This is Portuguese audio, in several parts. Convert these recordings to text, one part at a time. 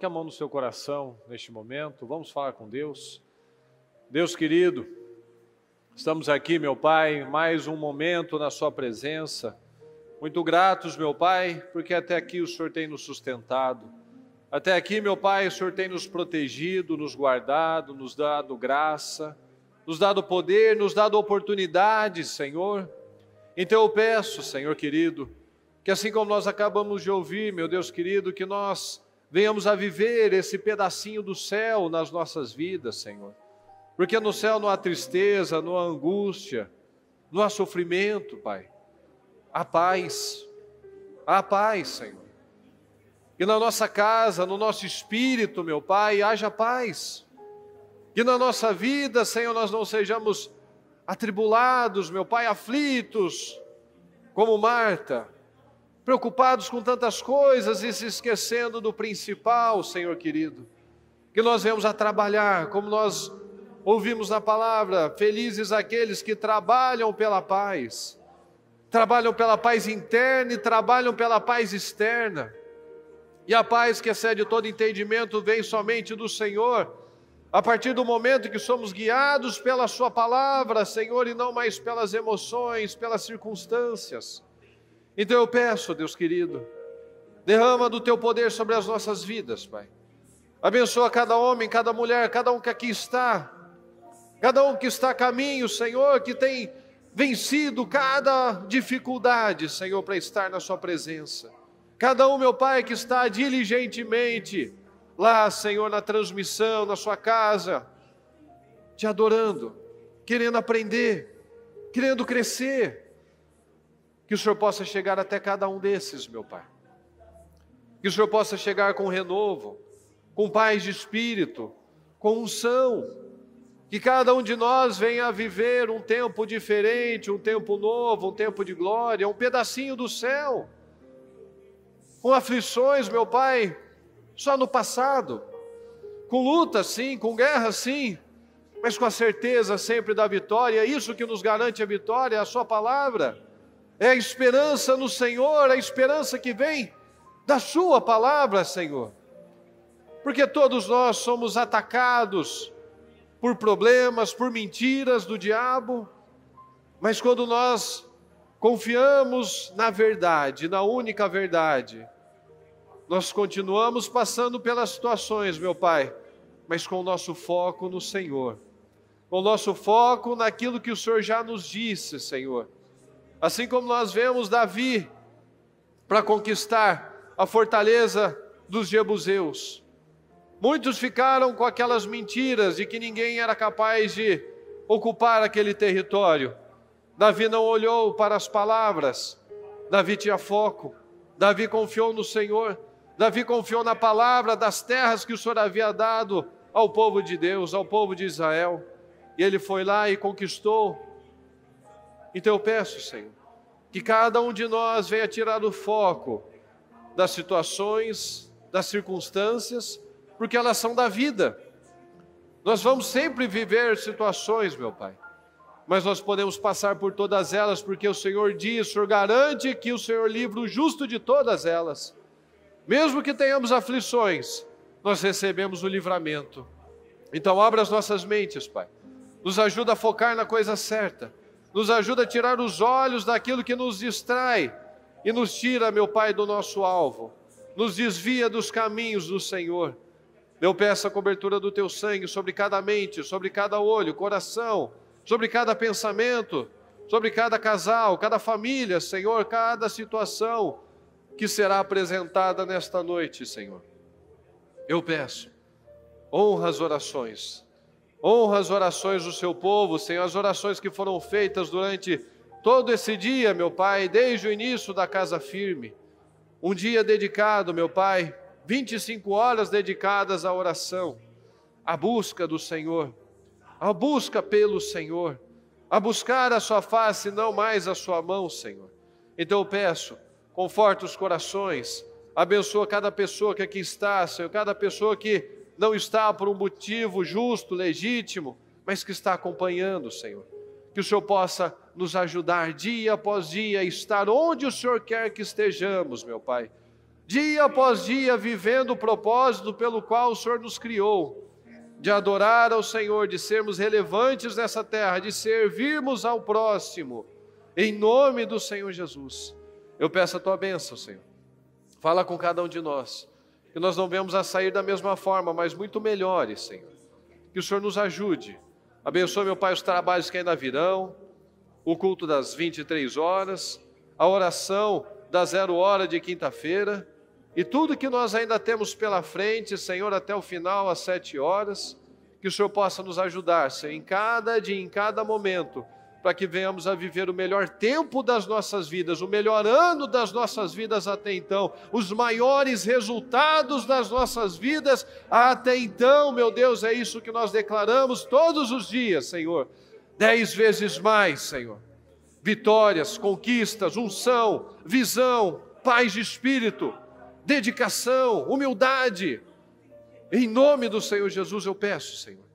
a mão no seu coração neste momento, vamos falar com Deus. Deus querido, estamos aqui, meu Pai, mais um momento na sua presença. Muito gratos, meu Pai, porque até aqui o Senhor tem nos sustentado. Até aqui, meu Pai, o Senhor tem nos protegido, nos guardado, nos dado graça, nos dado poder, nos dado oportunidade, Senhor. Então eu peço, Senhor querido, que assim como nós acabamos de ouvir, meu Deus querido, que nós venhamos a viver esse pedacinho do céu nas nossas vidas, Senhor. Porque no céu não há tristeza, não há angústia, não há sofrimento, Pai. Há paz, Senhor. Que na nossa casa, no nosso espírito, meu Pai, haja paz. Que na nossa vida, Senhor, nós não sejamos atribulados, meu Pai, aflitos, como Marta, preocupados com tantas coisas e se esquecendo do principal, Senhor querido. Que nós venhamos a trabalhar, como nós ouvimos na palavra, felizes aqueles que trabalham pela paz interna e trabalham pela paz externa. E a paz que excede todo entendimento vem somente do Senhor, a partir do momento que somos guiados pela sua palavra, Senhor, e não mais pelas emoções, pelas circunstâncias. Então eu peço, Deus querido, derrama do teu poder sobre as nossas vidas, Pai. Abençoa cada homem, cada mulher, cada um que aqui está, cada um que está a caminho, Senhor, que tem vencido cada dificuldade, Senhor, para estar na sua presença. Cada um, meu Pai, que está diligentemente lá, Senhor, na transmissão, na sua casa, te adorando, querendo aprender, querendo crescer. Que o Senhor possa chegar até cada um desses, meu Pai. Que o Senhor possa chegar com renovo, com paz de espírito, com unção. Que cada um de nós venha a viver um tempo diferente, um tempo novo, um tempo de glória, um pedacinho do céu. Com aflições, meu Pai, só no passado. Com luta, sim, com guerra, sim, mas com a certeza sempre da vitória. É isso que nos garante a vitória, é a sua palavra. É a esperança no Senhor, a esperança que vem da sua palavra, Senhor. Porque todos nós somos atacados por problemas, por mentiras do diabo, mas quando nós confiamos na verdade, na única verdade, nós continuamos passando pelas situações, meu Pai, mas com o nosso foco no Senhor, com o nosso foco naquilo que o Senhor já nos disse, Senhor. Assim como nós vemos Davi para conquistar a fortaleza dos jebuseus. Muitos ficaram com aquelas mentiras de que ninguém era capaz de ocupar aquele território. Davi não olhou para as palavras, Davi tinha foco, Davi confiou no Senhor, Davi confiou na palavra das terras que o Senhor havia dado ao povo de Deus, ao povo de Israel. E ele foi lá e conquistou. Então eu peço, Senhor, que cada um de nós venha tirar o foco das situações, das circunstâncias, porque elas são da vida. Nós vamos sempre viver situações, meu Pai, mas nós podemos passar por todas elas, porque o Senhor diz, o Senhor garante que o Senhor livra o justo de todas elas. Mesmo que tenhamos aflições, nós recebemos o livramento. Então abra as nossas mentes, Pai. Nos ajuda a focar na coisa certa. Nos ajuda a tirar os olhos daquilo que nos distrai e nos tira, meu Pai, do nosso alvo. Nos desvia dos caminhos do Senhor. Eu peço a cobertura do Teu sangue sobre cada mente, sobre cada olho, coração, sobre cada pensamento, sobre cada casal, cada família, Senhor, cada situação que será apresentada nesta noite, Senhor. Eu peço, honra as orações do Seu povo, Senhor, as orações que foram feitas durante todo esse dia, meu Pai, desde o início da Casa Firme. Um dia dedicado, meu Pai, 25 horas dedicadas à oração, à busca do Senhor, à busca pelo Senhor, a buscar a Sua face, não mais a Sua mão, Senhor. Então eu peço, conforta os corações, abençoa cada pessoa que aqui está, Senhor, cada pessoa que não está por um motivo justo, legítimo, mas que está acompanhando, Senhor. Que o Senhor possa nos ajudar dia após dia a estar onde o Senhor quer que estejamos, meu Pai. dia após dia, vivendo o propósito pelo qual o Senhor nos criou, de adorar ao Senhor, de sermos relevantes nessa terra, de servirmos ao próximo, em nome do Senhor Jesus. Eu peço a tua bênção, Senhor. Fala com cada um de nós, que nós não venhamos a sair da mesma forma, mas muito melhores, Senhor. Que o Senhor nos ajude. Abençoe, meu Pai, os trabalhos que ainda virão, o culto das 23 horas, a oração da 0 hora de quinta-feira, e tudo que nós ainda temos pela frente, Senhor, até o final, às 7 horas, que o Senhor possa nos ajudar, Senhor, em cada dia, em cada momento, para que venhamos a viver o melhor tempo das nossas vidas, o melhor ano das nossas vidas até então, os maiores resultados das nossas vidas até então, meu Deus, é isso que nós declaramos todos os dias, Senhor, 10 vezes mais, Senhor, vitórias, conquistas, unção, visão, paz de espírito, dedicação, humildade, em nome do Senhor Jesus eu peço, Senhor,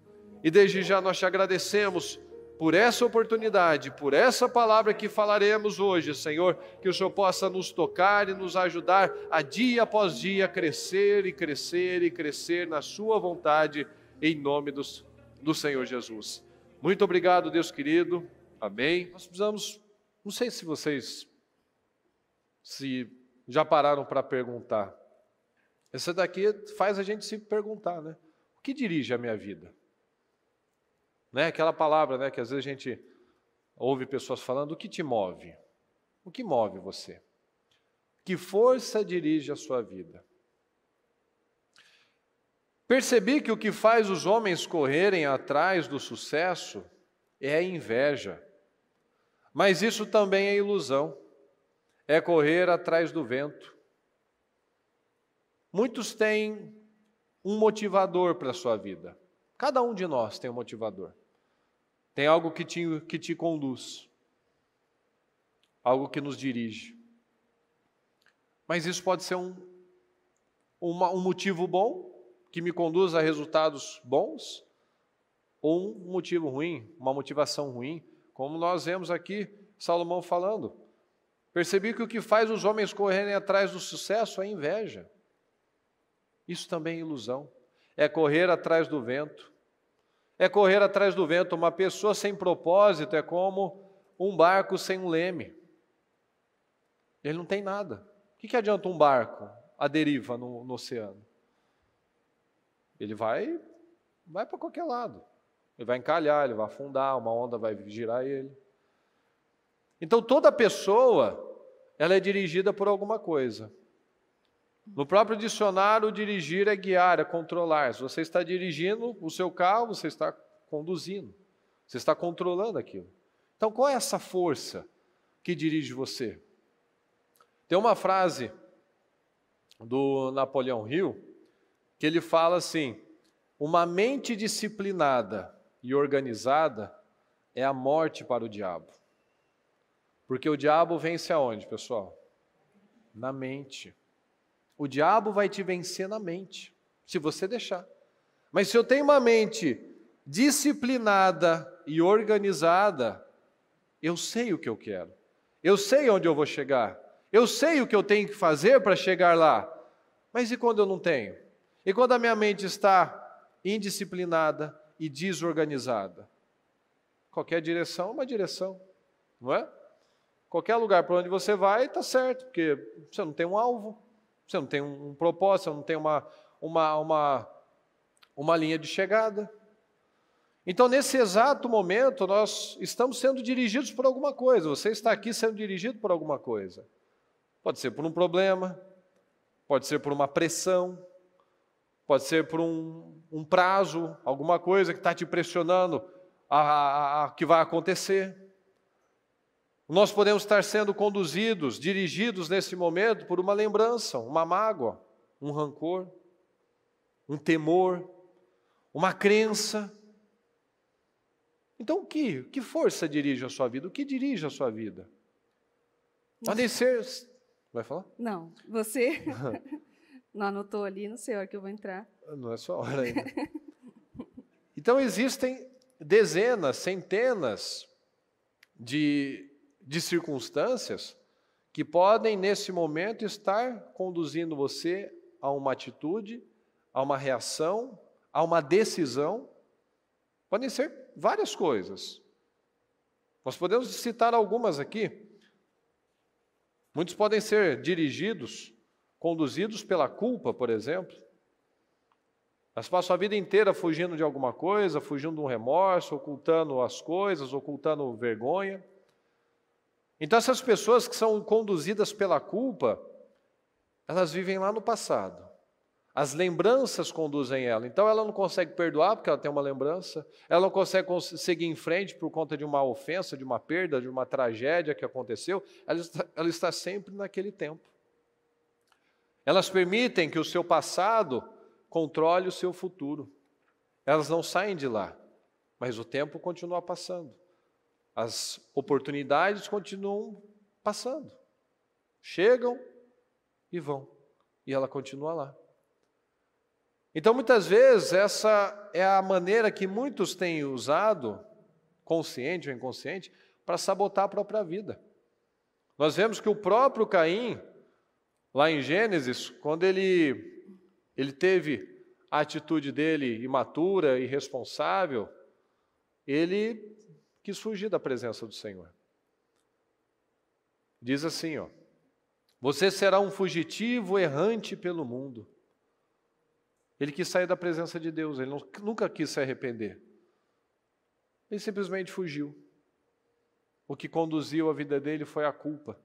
e desde já nós te agradecemos por essa oportunidade, por essa palavra que falaremos hoje, Senhor, que o Senhor possa nos tocar e nos ajudar a dia após dia crescer e crescer e crescer na sua vontade, em nome do Senhor Jesus. Muito obrigado, Deus querido, amém. Nós precisamos, não sei se vocês já pararam para perguntar. Essa daqui faz a gente se perguntar, né? O que dirige a minha vida? Né? Aquela palavra, né, que às vezes a gente ouve pessoas falando, o que te move? O que move você? Que força dirige a sua vida? Percebi que o que faz os homens correrem atrás do sucesso é a inveja. Mas isso também é ilusão. É correr atrás do vento. Muitos têm um motivador para a sua vida. Cada um de nós tem um motivador. Tem algo que te conduz. Algo que nos dirige. Mas isso pode ser um motivo bom, que me conduz a resultados bons, ou um motivo ruim, uma motivação ruim, como nós vemos aqui Salomão falando. Percebi que o que faz os homens correrem atrás do sucesso é inveja. Isso também é ilusão. É correr atrás do vento. É correr atrás do vento. Uma pessoa sem propósito é como um barco sem um leme. Ele não tem nada. O que adianta um barco à deriva no oceano? Ele vai para qualquer lado. Ele vai encalhar, ele vai afundar, uma onda vai girar ele. Então toda pessoa, ela é dirigida por alguma coisa. No próprio dicionário, dirigir é guiar, é controlar. Se você está dirigindo o seu carro, você está conduzindo. Você está controlando aquilo. Então qual é essa força que dirige você? Tem uma frase do Napoleão Hill, que ele fala assim, uma mente disciplinada e organizada é a morte para o diabo. Porque o diabo vence aonde, pessoal? Na mente. O diabo vai te vencer na mente, se você deixar. Mas se eu tenho uma mente disciplinada e organizada, eu sei o que eu quero. Eu sei onde eu vou chegar. Eu sei o que eu tenho que fazer para chegar lá. Mas e quando eu não tenho? E quando a minha mente está indisciplinada e desorganizada? Qualquer direção é uma direção, não é? Qualquer lugar para onde você vai está certo, porque você não tem um alvo, você não tem um propósito, você não tem uma linha de chegada. Então, nesse exato momento, nós estamos sendo dirigidos por alguma coisa. Você está aqui sendo dirigido por alguma coisa. Pode ser por um problema, pode ser por uma pressão, pode ser por um prazo, alguma coisa que está te pressionando a que vai acontecer. Nós podemos estar sendo conduzidos, dirigidos nesse momento por uma lembrança, uma mágoa, um rancor, um temor, uma crença. Então, que força dirige a sua vida? O que dirige a sua vida? Podem ser... Vai falar? Não, você não anotou ali, não sei a hora que eu vou entrar. Não é sua hora ainda. Então, existem dezenas, centenas de circunstâncias que podem, nesse momento, estar conduzindo você a uma atitude, a uma reação, a uma decisão. Podem ser várias coisas. Nós podemos citar algumas aqui. Muitos podem ser dirigidos, conduzidos pela culpa, por exemplo. Elas passam a vida inteira fugindo de alguma coisa, fugindo de um remorso, ocultando as coisas, ocultando vergonha. Então essas pessoas que são conduzidas pela culpa, elas vivem lá no passado. As lembranças conduzem ela. Então ela não consegue perdoar porque ela tem uma lembrança. Ela não consegue seguir em frente por conta de uma ofensa, de uma perda, de uma tragédia que aconteceu. Ela está sempre naquele tempo. Elas permitem que o seu passado controle o seu futuro. Elas não saem de lá, mas o tempo continua passando. As oportunidades continuam passando. Chegam e vão. E ela continua lá. Então, muitas vezes, essa é a maneira que muitos têm usado, consciente ou inconsciente, para sabotar a própria vida. Nós vemos que o próprio Caim, lá em Gênesis, quando ele teve a atitude dele imatura, irresponsável, ele quis fugir da presença do Senhor. Diz assim, ó: você será um fugitivo errante pelo mundo. Ele quis sair da presença de Deus, ele nunca quis se arrepender. Ele simplesmente fugiu. O que conduziu a vida dele foi a culpa.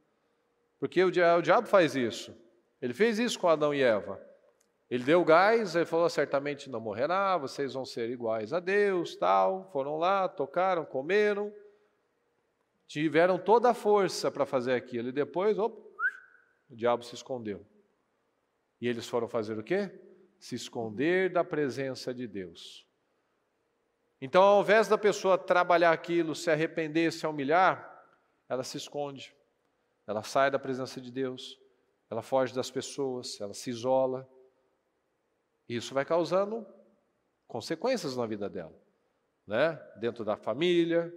Porque o diabo faz isso. Ele fez isso com Adão e Eva. Ele deu gás, ele falou: certamente não morrerá, vocês vão ser iguais a Deus, tal. Foram lá, tocaram, comeram. Tiveram toda a força para fazer aquilo. E depois, o diabo se escondeu. E eles foram fazer o quê? Se esconder da presença de Deus. Então, ao invés da pessoa trabalhar aquilo, se arrepender, se humilhar, ela se esconde. Ela sai da presença de Deus, ela foge das pessoas, ela se isola. Isso vai causando consequências na vida dela, né? Dentro da família,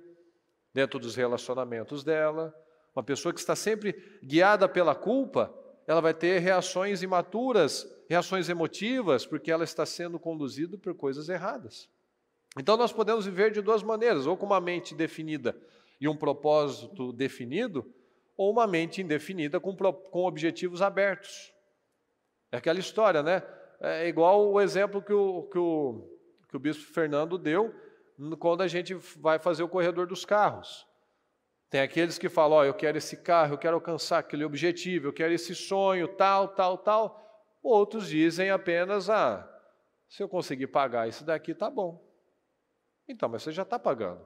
dentro dos relacionamentos dela. Uma pessoa que está sempre guiada pela culpa, ela vai ter reações imaturas, reações emotivas, porque ela está sendo conduzida por coisas erradas. Então nós podemos viver de duas maneiras, ou com uma mente definida e um propósito definido, ou uma mente indefinida com objetivos abertos. É aquela história, né? É igual o exemplo que o bispo Fernando deu quando a gente vai fazer o corredor dos carros. Tem aqueles que falam: eu quero esse carro, eu quero alcançar aquele objetivo, eu quero esse sonho, tal, tal, tal. Outros dizem apenas: se eu conseguir pagar isso daqui, tá bom. Então, mas você já está pagando.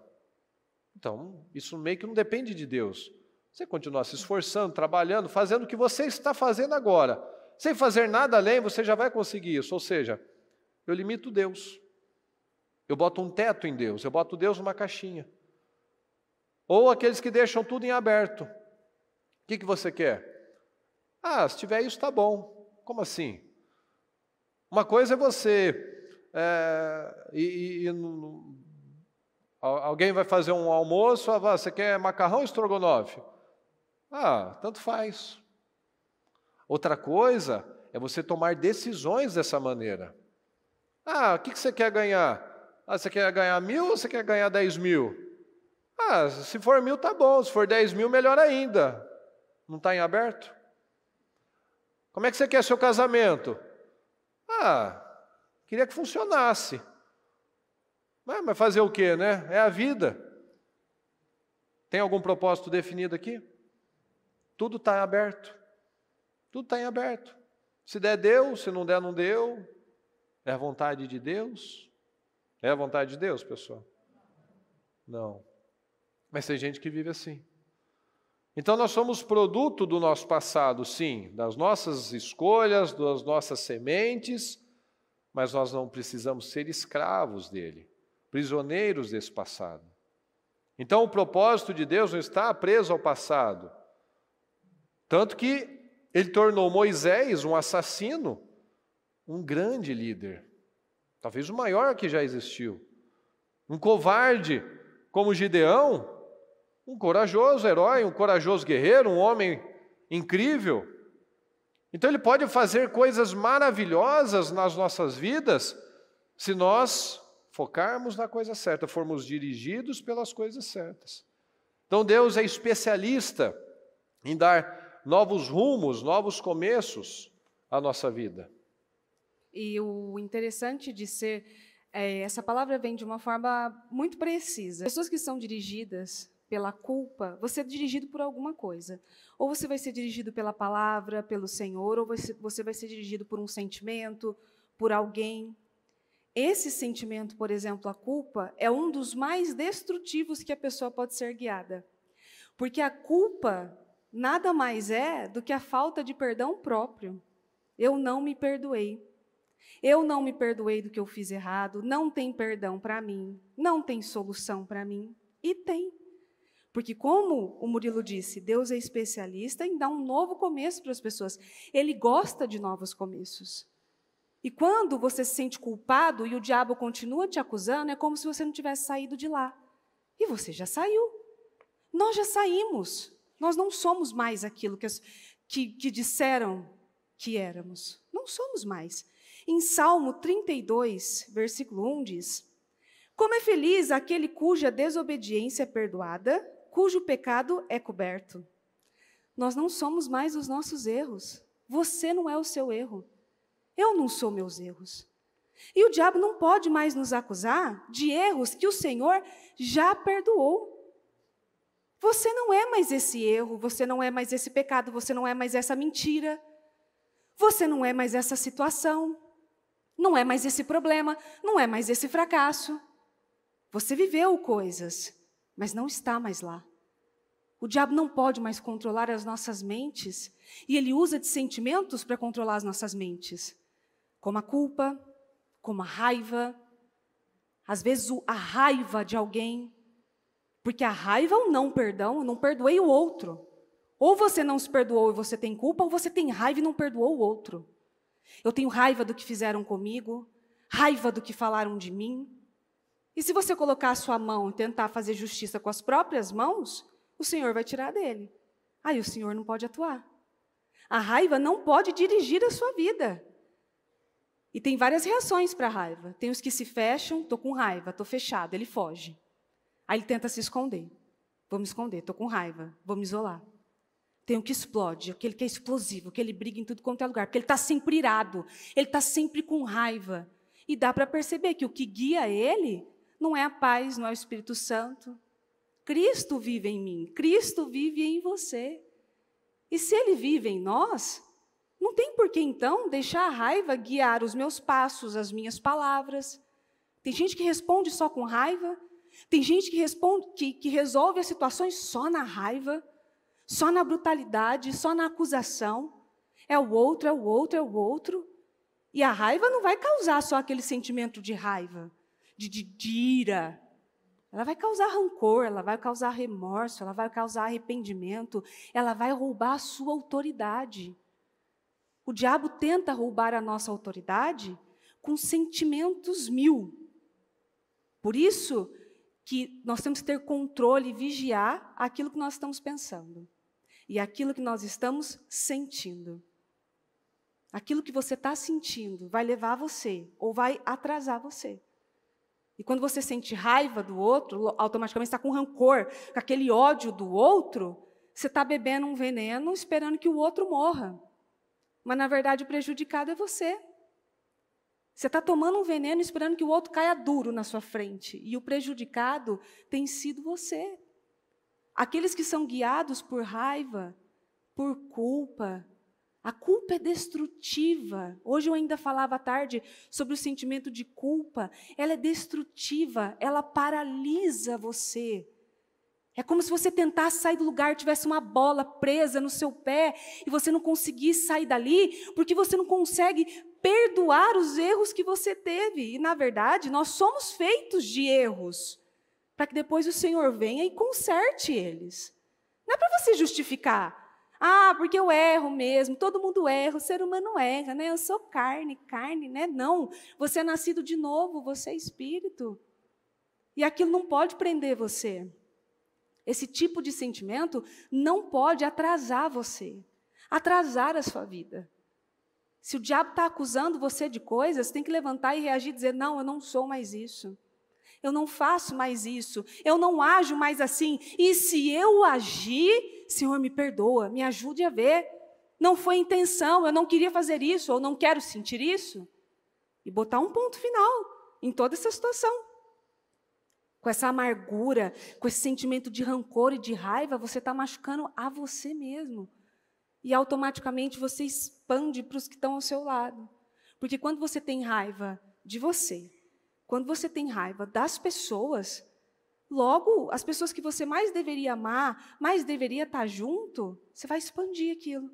Então, isso meio que não depende de Deus. Você continuar se esforçando, trabalhando, fazendo o que você está fazendo agora. Sem fazer nada além, você já vai conseguir isso. Ou seja, eu limito Deus. Eu boto um teto em Deus, eu boto Deus numa caixinha. Ou aqueles que deixam tudo em aberto. O que você quer? Se tiver isso, está bom. Como assim? Uma coisa é você... alguém vai fazer um almoço, você quer macarrão ou estrogonofe? Tanto faz. Outra coisa é você tomar decisões dessa maneira. O que você quer ganhar? Você quer ganhar 1.000 ou você quer ganhar 10.000? Se for 1.000 tá bom, se for 10.000 melhor ainda. Não está em aberto? Como é que você quer seu casamento? Queria que funcionasse. Mas fazer o quê, né? É a vida. Tem algum propósito definido aqui? Tudo está aberto. Tudo está em aberto. Se der, deu. Se não der, não deu. É a vontade de Deus? É a vontade de Deus, pessoal? Não. Mas tem gente que vive assim. Então nós somos produto do nosso passado, sim, das nossas escolhas, das nossas sementes, mas nós não precisamos ser escravos dele, prisioneiros desse passado. Então o propósito de Deus não está preso ao passado. Tanto que ele tornou Moisés um assassino, um grande líder, talvez o maior que já existiu. Um covarde como Gideão, um corajoso herói, um corajoso guerreiro, um homem incrível. Então ele pode fazer coisas maravilhosas nas nossas vidas se nós focarmos na coisa certa, formos dirigidos pelas coisas certas. Então Deus é especialista em dar novos rumos, novos começos à nossa vida. E o interessante de ser, essa palavra vem de uma forma muito precisa. Pessoas que são dirigidas pela culpa, você é dirigido por alguma coisa. Ou você vai ser dirigido pela palavra, pelo Senhor, ou você vai ser dirigido por um sentimento, por alguém. Esse sentimento, por exemplo, a culpa, é um dos mais destrutivos que a pessoa pode ser guiada. Porque a culpa nada mais é do que a falta de perdão próprio. Eu não me perdoei. Eu não me perdoei do que eu fiz errado, não tem perdão para mim, não tem solução para mim. E tem. Porque como o Murilo disse, Deus é especialista em dar um novo começo para as pessoas. Ele gosta de novos começos. E quando você se sente culpado e o diabo continua te acusando, é como se você não tivesse saído de lá. E você já saiu. Nós já saímos. Nós não somos mais aquilo que disseram que éramos. Não somos mais. Em Salmo 32, versículo 1 diz: como é feliz aquele cuja desobediência é perdoada, cujo pecado é coberto. Nós não somos mais os nossos erros. Você não é o seu erro. Eu não sou meus erros. E o diabo não pode mais nos acusar de erros que o Senhor já perdoou. Você não é mais esse erro, você não é mais esse pecado, você não é mais essa mentira, você não é mais essa situação, não é mais esse problema, não é mais esse fracasso. Você viveu coisas, mas não está mais lá. O diabo não pode mais controlar as nossas mentes, e ele usa de sentimentos para controlar as nossas mentes, como a culpa, como a raiva, às vezes a raiva de alguém, porque a raiva é um não perdão, eu não perdoei o outro. Ou você não se perdoou e você tem culpa, ou você tem raiva e não perdoou o outro. Eu tenho raiva do que fizeram comigo, raiva do que falaram de mim. E se você colocar a sua mão e tentar fazer justiça com as próprias mãos, o Senhor vai tirar dele. Aí o Senhor não pode atuar. A raiva não pode dirigir a sua vida. E tem várias reações para a raiva. Tem os que se fecham, estou com raiva, estou fechado, ele foge. Aí ele tenta se esconder. Vou me esconder, estou com raiva, vou me isolar. Tem o que explode, aquele que é explosivo, que ele briga em tudo quanto é lugar, porque ele está sempre irado, ele está sempre com raiva. E dá para perceber que o que guia ele não é a paz, não é o Espírito Santo. Cristo vive em mim, Cristo vive em você. E se ele vive em nós, não tem por que então deixar a raiva guiar os meus passos, as minhas palavras. Tem gente que responde só com raiva, tem gente que responde, que resolve as situações só na raiva, só na brutalidade, só na acusação. É o outro, é o outro, é o outro. E a raiva não vai causar só aquele sentimento de raiva, de ira. Ela vai causar rancor, ela vai causar remorso, ela vai causar arrependimento, ela vai roubar a sua autoridade. O diabo tenta roubar a nossa autoridade com sentimentos mil. Por isso que nós temos que ter controle e vigiar aquilo que nós estamos pensando e aquilo que nós estamos sentindo. Aquilo que você está sentindo vai levar você ou vai atrasar você. E quando você sente raiva do outro, automaticamente está com rancor, com aquele ódio do outro, você está bebendo um veneno esperando que o outro morra. Mas, na verdade, o prejudicado é você. Você está tomando um veneno esperando que o outro caia duro na sua frente. E o prejudicado tem sido você. Aqueles que são guiados por raiva, por culpa. A culpa é destrutiva. Hoje eu ainda falava à tarde sobre o sentimento de culpa. Ela é destrutiva, ela paralisa você. É como se você tentasse sair do lugar, tivesse uma bola presa no seu pé e você não conseguisse sair dali, porque você não consegue perdoar os erros que você teve. E, na verdade, nós somos feitos de erros, para que depois o Senhor venha e conserte eles. Não é para você justificar. Ah, porque eu erro mesmo, todo mundo erra, o ser humano erra, né? Eu sou carne, né? Não, você é nascido de novo, você é espírito. E aquilo não pode prender você. Esse tipo de sentimento não pode atrasar você. atrasar a sua vida. Se o diabo está acusando você de coisas, tem que levantar e reagir e dizer, não, eu não sou mais isso. Eu não faço mais isso. Eu não ajo mais assim. E se eu agir, Senhor, me perdoa, me ajude a ver. Não foi intenção, eu não queria fazer isso, ou não quero sentir isso. E botar um ponto final em toda essa situação. Com essa amargura, com esse sentimento de rancor e de raiva, você está machucando a você mesmo. E automaticamente você expande para os que estão ao seu lado. Porque quando você tem raiva de você, quando você tem raiva das pessoas, logo, as pessoas que você mais deveria amar, mais deveria estar junto, você vai expandir aquilo.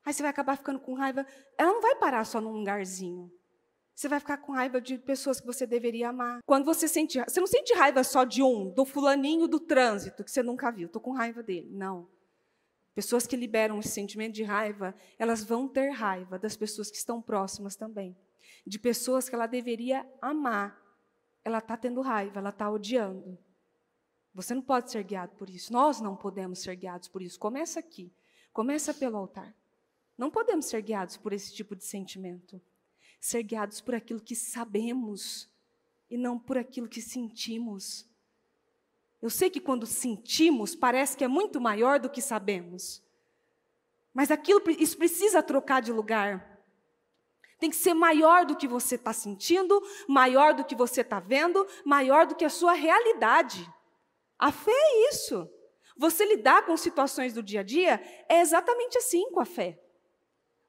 Aí você vai acabar ficando com raiva. Ela não vai parar só num lugarzinho. Você vai ficar com raiva de pessoas que você deveria amar. Quando você não sente raiva só de do fulaninho do trânsito, que você nunca viu. Estou com raiva dele. Não. Pessoas que liberam esse sentimento de raiva, elas vão ter raiva das pessoas que estão próximas também. De pessoas que ela deveria amar. Ela está tendo raiva, ela está odiando. Você não pode ser guiado por isso. Nós não podemos ser guiados por isso. Começa aqui. Começa pelo altar. Não podemos ser guiados por esse tipo de sentimento. Ser guiados por aquilo que sabemos e não por aquilo que sentimos. Eu sei que quando sentimos, parece que é muito maior do que sabemos. Mas isso precisa trocar de lugar. Tem que ser maior do que você está sentindo, maior do que você está vendo, maior do que a sua realidade. A fé é isso. Você lidar com situações do dia a dia é exatamente assim com a fé.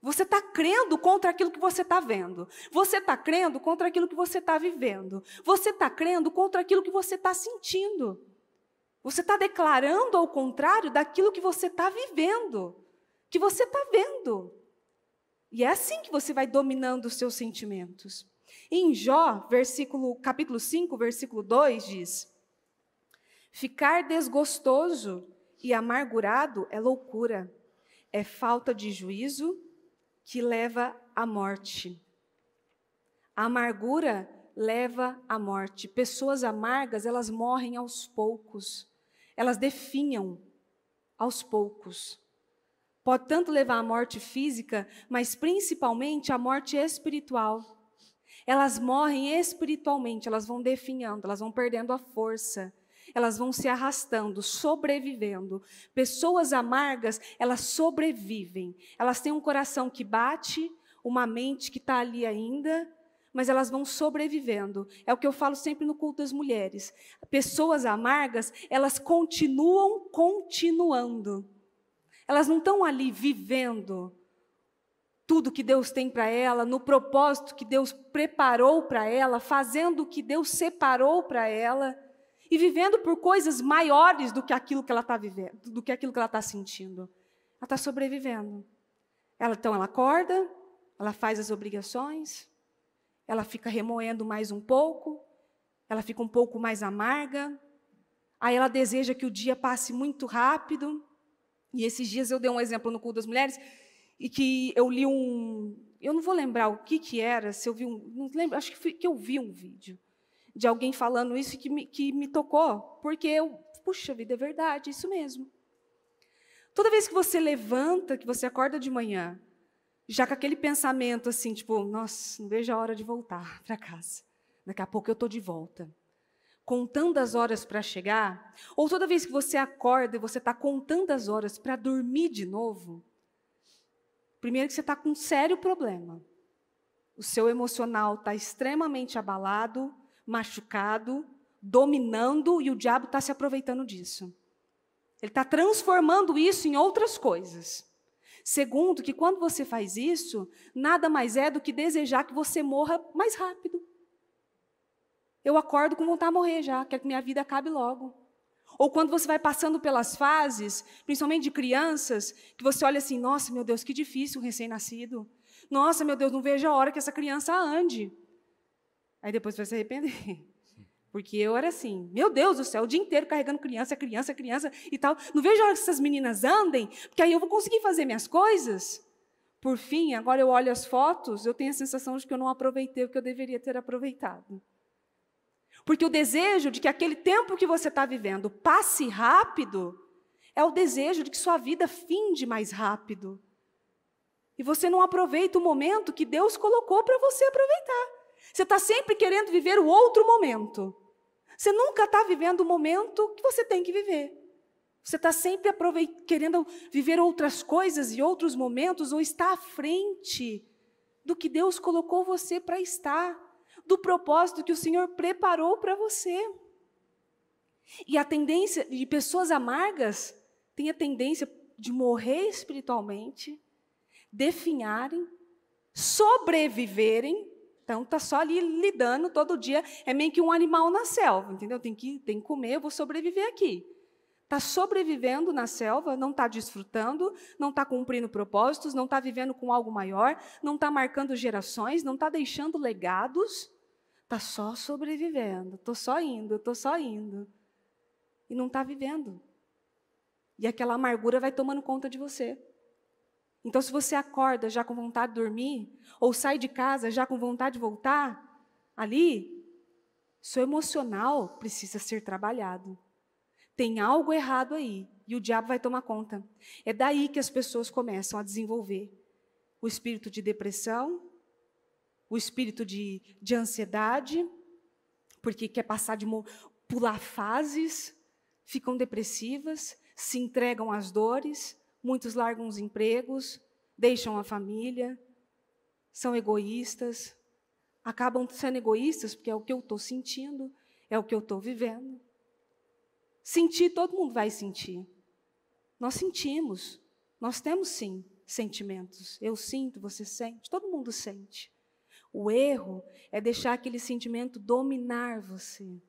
Você está crendo contra aquilo que você está vendo. Você está crendo contra aquilo que você está vivendo. Você está crendo contra aquilo que você está sentindo. Você está declarando ao contrário daquilo que você está vivendo, que você está vendo. E é assim que você vai dominando os seus sentimentos. Em Jó, capítulo 5, versículo 2, diz: ficar desgostoso e amargurado é loucura, é falta de juízo que leva à morte. A amargura leva à morte. Pessoas amargas, elas morrem aos poucos. Elas definham aos poucos. Pode tanto levar à morte física, mas principalmente à morte espiritual. Elas morrem espiritualmente, elas vão definhando, elas vão perdendo a força. Elas vão se arrastando, sobrevivendo. Pessoas amargas, elas sobrevivem. Elas têm um coração que bate, uma mente que está ali ainda, mas elas vão sobrevivendo. É o que eu falo sempre no culto das mulheres. Pessoas amargas, elas continuam continuando. Elas não estão ali vivendo tudo que Deus tem para ela, no propósito que Deus preparou para ela, fazendo o que Deus separou para ela, e vivendo por coisas maiores do que aquilo que ela está vivendo, do que aquilo que ela está sentindo. Ela está sobrevivendo. Então ela acorda, ela faz as obrigações, ela fica remoendo mais um pouco, ela fica um pouco mais amarga, aí ela deseja que o dia passe muito rápido. E esses dias eu dei um exemplo no culto das mulheres, e que eu li eu não vou lembrar o que era, se eu vi não lembro, acho que eu vi um vídeo de alguém falando isso que me tocou, porque puxa vida, é verdade, isso mesmo. Toda vez que você levanta, que você acorda de manhã, já com aquele pensamento assim, tipo, nossa, não vejo a hora de voltar para casa, daqui a pouco eu estou de volta. Contando as horas para chegar, ou toda vez que você acorda e você está contando as horas para dormir de novo, primeiro que você está com um sério problema. O seu emocional está extremamente abalado, machucado, dominando, e o diabo está se aproveitando disso. Ele está transformando isso em outras coisas. Segundo, que quando você faz isso, nada mais é do que desejar que você morra mais rápido. Eu acordo com vontade de morrer já, quero que minha vida acabe logo. Ou quando você vai passando pelas fases, principalmente de crianças, que você olha assim, nossa, meu Deus, que difícil um recém-nascido. Nossa, meu Deus, não vejo a hora que essa criança ande. Aí depois vai se arrepender. Porque eu era assim, meu Deus do céu, o dia inteiro carregando criança e tal. Não vejo a hora que essas meninas andem, porque aí eu vou conseguir fazer minhas coisas. Por fim, agora eu olho as fotos, eu tenho a sensação de que eu não aproveitei o que eu deveria ter aproveitado. Porque o desejo de que aquele tempo que você está vivendo passe rápido É o desejo de que sua vida finde mais rápido. E você não aproveita o momento que Deus colocou para você aproveitar. Você está sempre querendo viver o outro momento. Você nunca está vivendo o momento que você tem que viver. Você está sempre querendo viver outras coisas e outros momentos, ou está à frente do que Deus colocou você para estar, do propósito que o Senhor preparou para você. E a tendência de pessoas amargas tem a tendência de morrer espiritualmente, definharem, sobreviverem. Então, está só ali lidando todo dia. É meio que um animal na selva, entendeu? Tem que comer, eu vou sobreviver aqui. Está sobrevivendo na selva, não está desfrutando, não está cumprindo propósitos, não está vivendo com algo maior, não está marcando gerações, não está deixando legados. Está só sobrevivendo, estou só indo. E não está vivendo. E aquela amargura vai tomando conta de você. Então, se você acorda já com vontade de dormir, ou sai de casa já com vontade de voltar, ali, seu emocional precisa ser trabalhado. Tem algo errado aí, e o diabo vai tomar conta. É daí que as pessoas começam a desenvolver o espírito de depressão, o espírito de ansiedade, porque quer passar pular fases, ficam depressivas, se entregam às dores, muitos largam os empregos, deixam a família, são egoístas, acabam sendo egoístas porque é o que eu estou sentindo, é o que eu estou vivendo. Sentir, todo mundo vai sentir. Nós sentimos, nós temos sim sentimentos. Eu sinto, você sente, todo mundo sente. O erro é deixar aquele sentimento dominar você.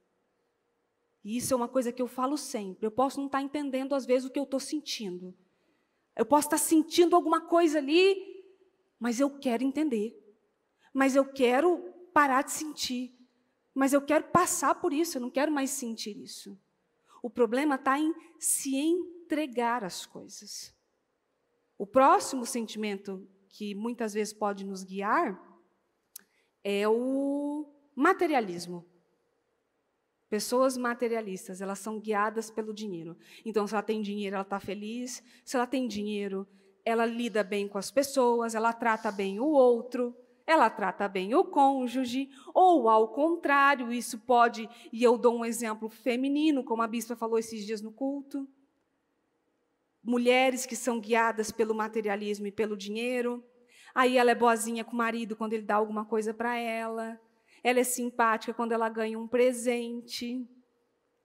E isso é uma coisa que eu falo sempre. Eu posso não estar entendendo, às vezes, o que eu estou sentindo. Eu posso estar sentindo alguma coisa ali, mas eu quero entender. Mas eu quero parar de sentir. Mas eu quero passar por isso, eu não quero mais sentir isso. O problema está em se entregar às coisas. O próximo sentimento que muitas vezes pode nos guiar é o materialismo. Pessoas materialistas, elas são guiadas pelo dinheiro. Então, se ela tem dinheiro, ela está feliz. Se ela tem dinheiro, ela lida bem com as pessoas, ela trata bem o outro, ela trata bem o cônjuge, ou ao contrário, isso pode, e eu dou um exemplo feminino, como a bispa falou esses dias no culto. Mulheres que são guiadas pelo materialismo e pelo dinheiro. Aí ela é boazinha com o marido quando ele dá alguma coisa para ela. Ela é simpática quando ela ganha um presente.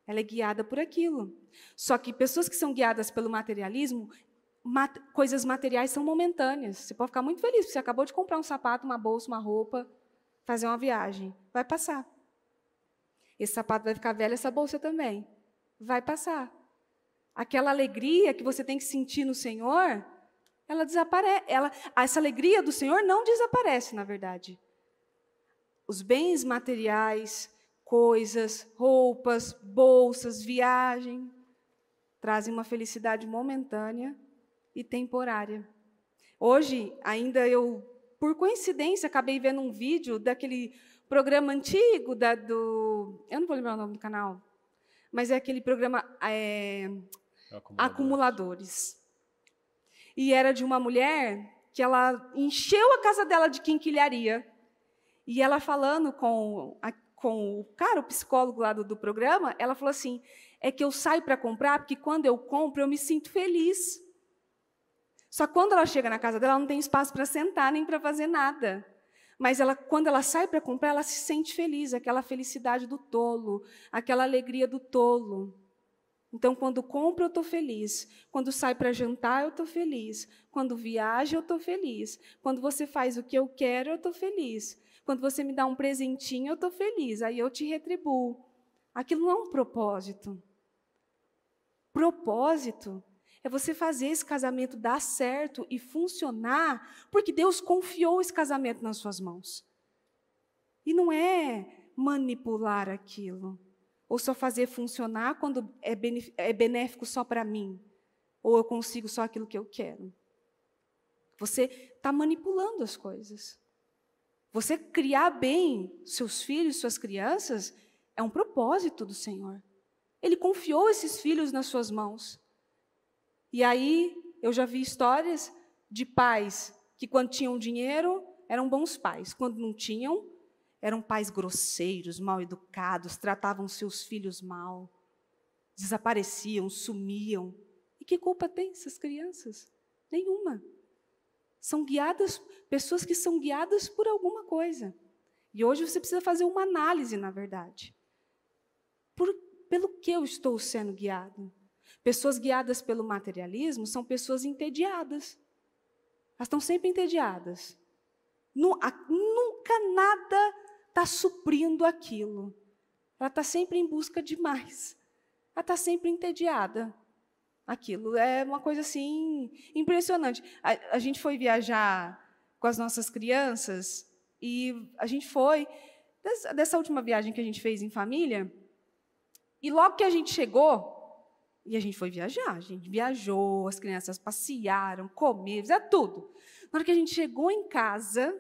Ela é guiada por aquilo. Só que pessoas que são guiadas pelo materialismo, coisas materiais são momentâneas. Você pode ficar muito feliz, porque você acabou de comprar um sapato, uma bolsa, uma roupa, fazer uma viagem. Vai passar. Esse sapato vai ficar velho, essa bolsa também. Vai passar. Aquela alegria que você tem que sentir no Senhor, ela desaparece. Essa alegria do Senhor não desaparece, na verdade. Os bens materiais, coisas, roupas, bolsas, viagem, trazem uma felicidade momentânea e temporária. Hoje, ainda eu, por coincidência, acabei vendo um vídeo daquele programa antigo, eu não vou lembrar o nome do canal, mas é aquele programa Acumuladores. E era de uma mulher que ela encheu a casa dela de quinquilharia. E ela falando com o cara, o psicólogo lá do programa, ela falou assim, é que eu saio para comprar, porque quando eu compro, eu me sinto feliz. Só que quando ela chega na casa dela, ela não tem espaço para sentar, nem para fazer nada. Mas quando ela sai para comprar, ela se sente feliz, aquela felicidade do tolo, aquela alegria do tolo. Então, quando compro, eu estou feliz. Quando sai para jantar, eu estou feliz. Quando viaja, eu estou feliz. Quando você faz o que eu quero, eu estou feliz. Quando você me dá um presentinho, eu estou feliz. Aí eu te retribuo. Aquilo não é um propósito. Propósito é você fazer esse casamento dar certo e funcionar, porque Deus confiou esse casamento nas suas mãos. E não é manipular aquilo. Ou só fazer funcionar quando é benéfico só para mim. Ou eu consigo só aquilo que eu quero. Você está manipulando as coisas. Você criar bem seus filhos, suas crianças, é um propósito do Senhor. Ele confiou esses filhos nas suas mãos. E aí eu já vi histórias de pais que, quando tinham dinheiro, eram bons pais. Quando não tinham, eram pais grosseiros, mal educados, tratavam seus filhos mal, desapareciam, sumiam. E que culpa tem essas crianças? Nenhuma. São guiadas, pessoas que são guiadas por alguma coisa. E hoje você precisa fazer uma análise, na verdade. Pelo que eu estou sendo guiado? Pessoas guiadas pelo materialismo são pessoas entediadas. Elas estão sempre entediadas. Nunca nada está suprindo aquilo. Ela está sempre em busca de mais. Ela está sempre entediada. Aquilo é uma coisa assim impressionante. A gente foi viajar com as nossas crianças e a gente foi dessa última viagem que a gente fez em família. E logo que a gente chegou, e a gente foi viajar, a gente viajou, as crianças passearam, comeram, fizeram tudo. Na hora que a gente chegou em casa,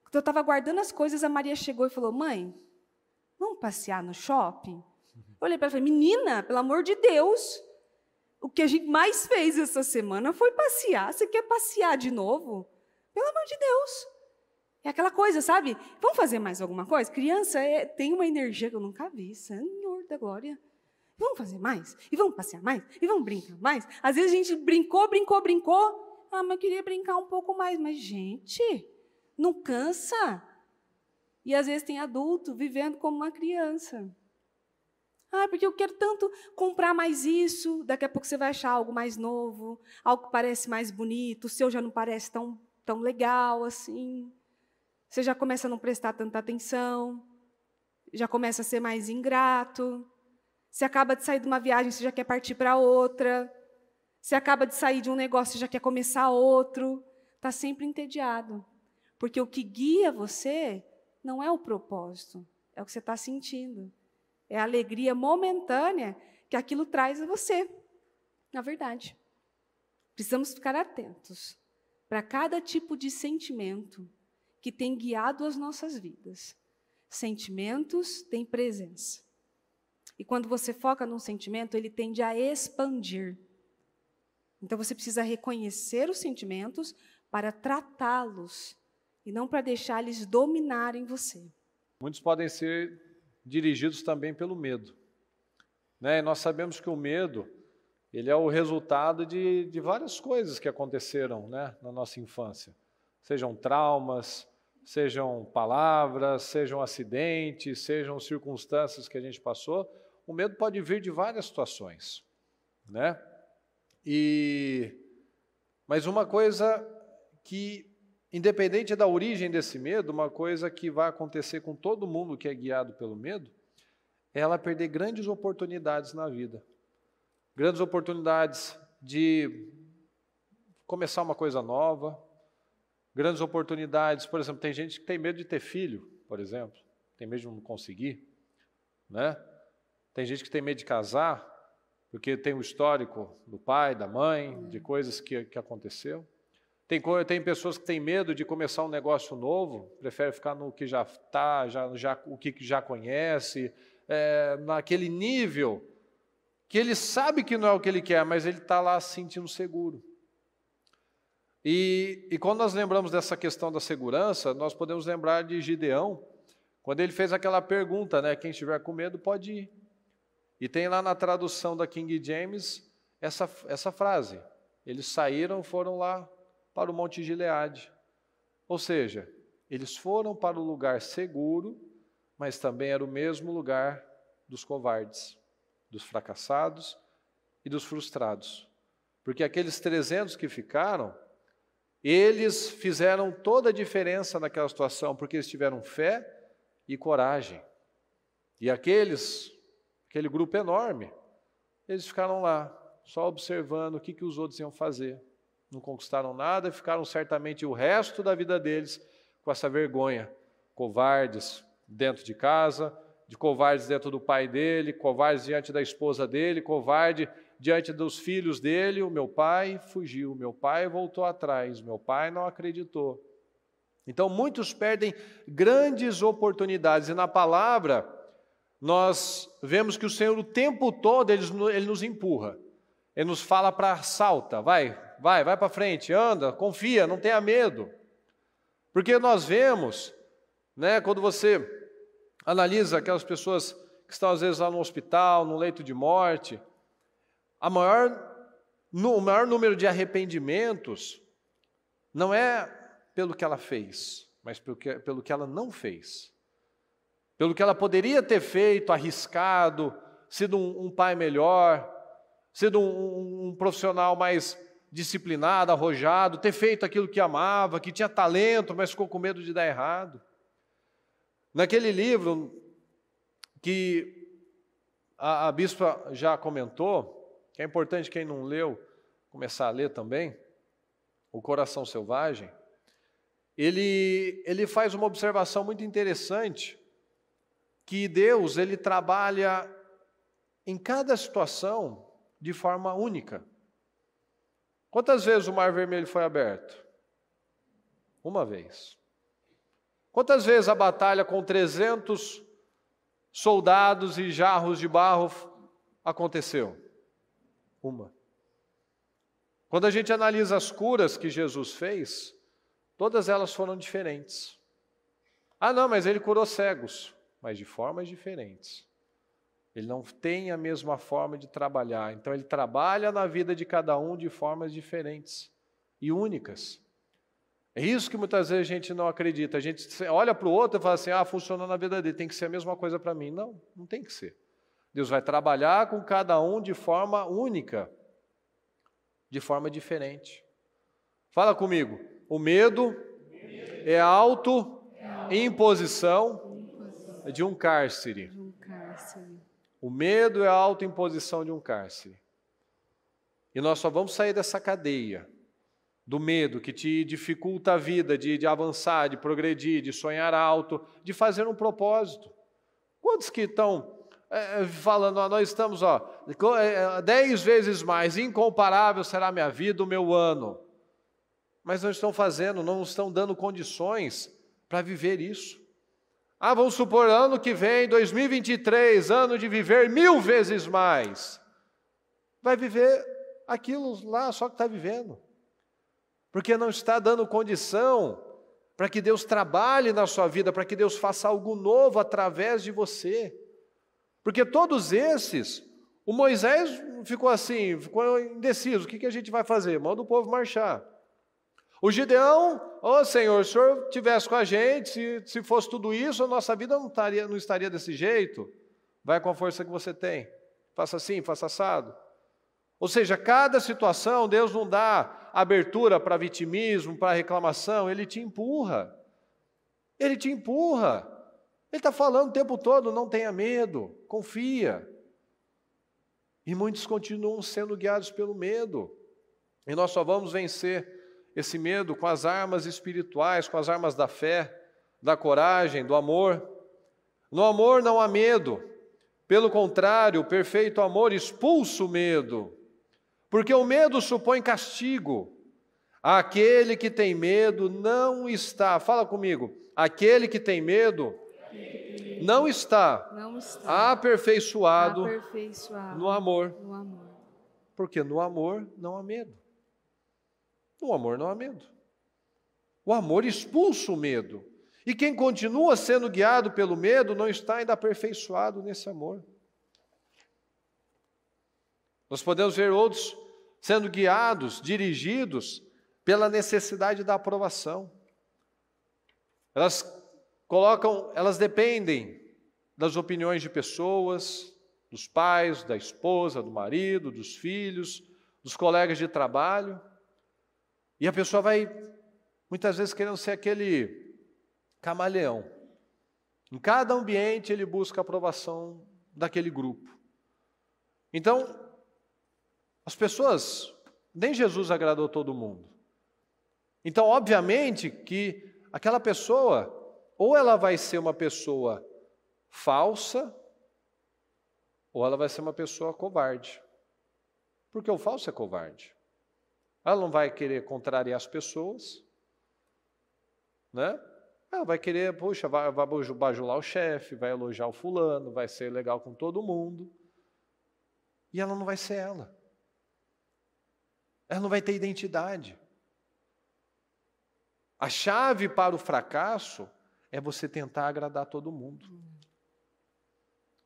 quando eu estava guardando as coisas, a Maria chegou e falou: mãe, vamos passear no shopping? Eu olhei para ela e falei: menina, pelo amor de Deus, o que a gente mais fez essa semana foi passear. Você quer passear de novo? Pelo amor de Deus. É aquela coisa, sabe? Vamos fazer mais alguma coisa? Criança tem uma energia que eu nunca vi, Senhor da glória. Vamos fazer mais? E vamos passear mais? E vamos brincar mais? Às vezes a gente brincou. Ah, mas eu queria brincar um pouco mais. Mas, gente, não cansa? E às vezes tem adulto vivendo como uma criança. Ah, porque eu quero tanto comprar mais isso. Daqui a pouco você vai achar algo mais novo, algo que parece mais bonito, o seu já não parece tão legal assim. Você já começa a não prestar tanta atenção, já começa a ser mais ingrato. Você acaba de sair de uma viagem, você já quer partir para outra. Você acaba de sair de um negócio, você já quer começar outro. Está sempre entediado. Porque o que guia você não é o propósito, é o que você está sentindo. É a alegria momentânea que aquilo traz a você, na verdade. Precisamos ficar atentos para cada tipo de sentimento que tem guiado as nossas vidas. Sentimentos têm presença. E quando você foca num sentimento, ele tende a expandir. Então você precisa reconhecer os sentimentos para tratá-los e não para deixar eles dominarem você. Muitos podem ser dirigidos também pelo medo, né? E nós sabemos que o medo, ele é o resultado de várias coisas que aconteceram, né, na nossa infância. Sejam traumas, sejam palavras, sejam acidentes, sejam circunstâncias que a gente passou. O medo pode vir de várias situações, né? Mas uma coisa que, independente da origem desse medo, uma coisa que vai acontecer com todo mundo que é guiado pelo medo, é ela perder grandes oportunidades na vida. Grandes oportunidades de começar uma coisa nova, grandes oportunidades, por exemplo, tem gente que tem medo de ter filho, por exemplo, tem medo de não conseguir, né? Tem gente que tem medo de casar, porque tem o histórico do pai, da mãe, de coisas que aconteceu. Tem pessoas que têm medo de começar um negócio novo, prefere ficar no que já está, o que já conhece, naquele nível que ele sabe que não é o que ele quer, mas ele está lá se sentindo seguro. E quando nós lembramos dessa questão da segurança, nós podemos lembrar de Gideão, quando ele fez aquela pergunta, né, quem estiver com medo pode ir. E tem lá na tradução da King James essa frase, eles saíram, foram lá para o Monte Gileade. Ou seja, eles foram para o lugar seguro, mas também era o mesmo lugar dos covardes, dos fracassados e dos frustrados. Porque aqueles 300 que ficaram, eles fizeram toda a diferença naquela situação, porque eles tiveram fé e coragem. E aquele grupo enorme, eles ficaram lá, só observando o que os outros iam fazer. Não conquistaram nada, ficaram certamente o resto da vida deles com essa vergonha. Covardes dentro de casa, de covardes dentro do pai dele, covardes diante da esposa dele, covarde diante dos filhos dele. O meu pai fugiu, meu pai voltou atrás, meu pai não acreditou. Então muitos perdem grandes oportunidades, e na palavra nós vemos que o Senhor o tempo todo ele nos empurra. Ele nos fala para salta, vai para frente, anda, confia, não tenha medo. Porque nós vemos, né, quando você analisa aquelas pessoas que estão às vezes lá no hospital, no leito de morte, o maior número de arrependimentos não é pelo que ela fez, mas pelo que ela não fez. Pelo que ela poderia ter feito, arriscado, sido um pai melhor, sido um profissional mais disciplinado, arrojado, ter feito aquilo que amava, que tinha talento, mas ficou com medo de dar errado. Naquele livro que a bispa já comentou, que é importante quem não leu começar a ler também, O Coração Selvagem, ele faz uma observação muito interessante, que Deus, ele trabalha em cada situação de forma única. Quantas vezes o Mar Vermelho foi aberto? Uma vez. Quantas vezes a batalha com 300 soldados e jarros de barro aconteceu? Uma. Quando a gente analisa as curas que Jesus fez, todas elas foram diferentes. Ah, não, mas ele curou cegos, mas de formas diferentes. Ele não tem a mesma forma de trabalhar, então ele trabalha na vida de cada um de formas diferentes e únicas. É isso que muitas vezes a gente não acredita. A gente olha para o outro e fala assim, funcionou na vida dele, tem que ser a mesma coisa para mim. Não, não tem que ser. Deus vai trabalhar com cada um de forma única, de forma diferente. Fala comigo. O medo é a autoimposição de um cárcere. O medo é a autoimposição de um cárcere. E nós só vamos sair dessa cadeia do medo que te dificulta a vida de avançar, de progredir, de sonhar alto, de fazer um propósito. Quantos que estão falando, nós estamos 10 vezes mais, incomparável será a minha vida, o meu ano. Mas não estão fazendo, não estão dando condições para viver isso. Vamos supor, ano que vem, 2023, ano de viver 1000 vezes mais. Vai viver aquilo lá, só que está vivendo. Porque não está dando condição para que Deus trabalhe na sua vida, para que Deus faça algo novo através de você. Porque todos esses, o Moisés ficou assim, ficou indeciso, o que a gente vai fazer? Manda o povo marchar. O Gideão, Senhor, se o Senhor estivesse com a gente, se fosse tudo isso, a nossa vida não estaria desse jeito. Vai com a força que você tem. Faça assim, faça assado. Ou seja, cada situação, Deus não dá abertura para vitimismo, para reclamação, Ele te empurra. Ele te empurra. Ele está falando o tempo todo, não tenha medo, confia. E muitos continuam sendo guiados pelo medo. E nós só vamos vencer esse medo com as armas espirituais, com as armas da fé, da coragem, do amor. No amor não há medo. Pelo contrário, o perfeito amor expulsa o medo. Porque o medo supõe castigo. Aquele que tem medo não está, fala comigo, aquele que tem medo não está aperfeiçoado no amor. Porque no amor não há medo. No amor não há medo. O amor expulsa o medo. E quem continua sendo guiado pelo medo não está ainda aperfeiçoado nesse amor. Nós podemos ver outros sendo guiados, dirigidos pela necessidade da aprovação. Elas dependem das opiniões de pessoas, dos pais, da esposa, do marido, dos filhos, dos colegas de trabalho. E a pessoa vai, muitas vezes, querendo ser aquele camaleão. Em cada ambiente ele busca a aprovação daquele grupo. Então, as pessoas, nem Jesus agradou todo mundo. Então, obviamente que aquela pessoa, ou ela vai ser uma pessoa falsa, ou ela vai ser uma pessoa covarde. Porque o falso é covarde. Ela não vai querer contrariar as pessoas, né? Ela vai querer, vai bajular o chefe, vai elogiar o fulano, vai ser legal com todo mundo. E ela não vai ser ela. ela não vai ter identidade. A chave para o fracasso é você tentar agradar todo mundo.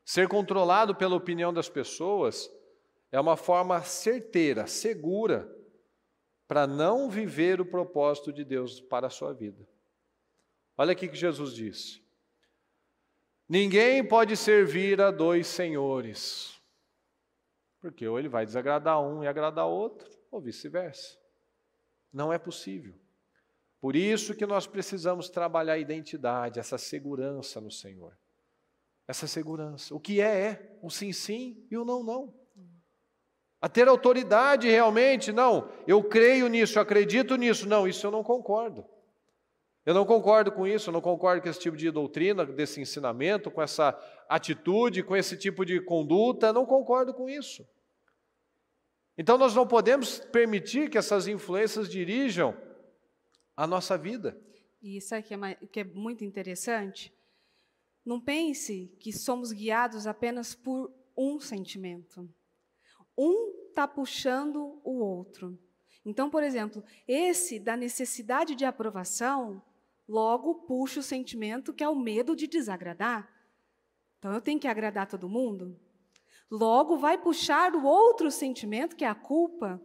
Ser controlado pela opinião das pessoas é uma forma certeira, segura, para não viver o propósito de Deus para a sua vida. Olha aqui que Jesus disse: ninguém pode servir a dois senhores, porque ou ele vai desagradar um e agradar outro, ou vice-versa. Não é possível. Por isso que nós precisamos trabalhar a identidade, essa segurança no Senhor. Essa segurança. O que é o sim, sim e o não, não. A ter autoridade realmente, não, eu creio nisso, eu acredito nisso. Não, isso eu não concordo. Eu não concordo com isso, eu não concordo com esse tipo de doutrina, desse ensinamento, com essa atitude, com esse tipo de conduta, não concordo com isso. Então nós não podemos permitir que essas influências dirijam a nossa vida. E isso aqui que é muito interessante. Não pense que somos guiados apenas por um sentimento. Um está puxando o outro. Então, por exemplo, esse da necessidade de aprovação, logo puxa o sentimento que é o medo de desagradar. Então, eu tenho que agradar todo mundo. Logo vai puxar o outro sentimento, que é a culpa,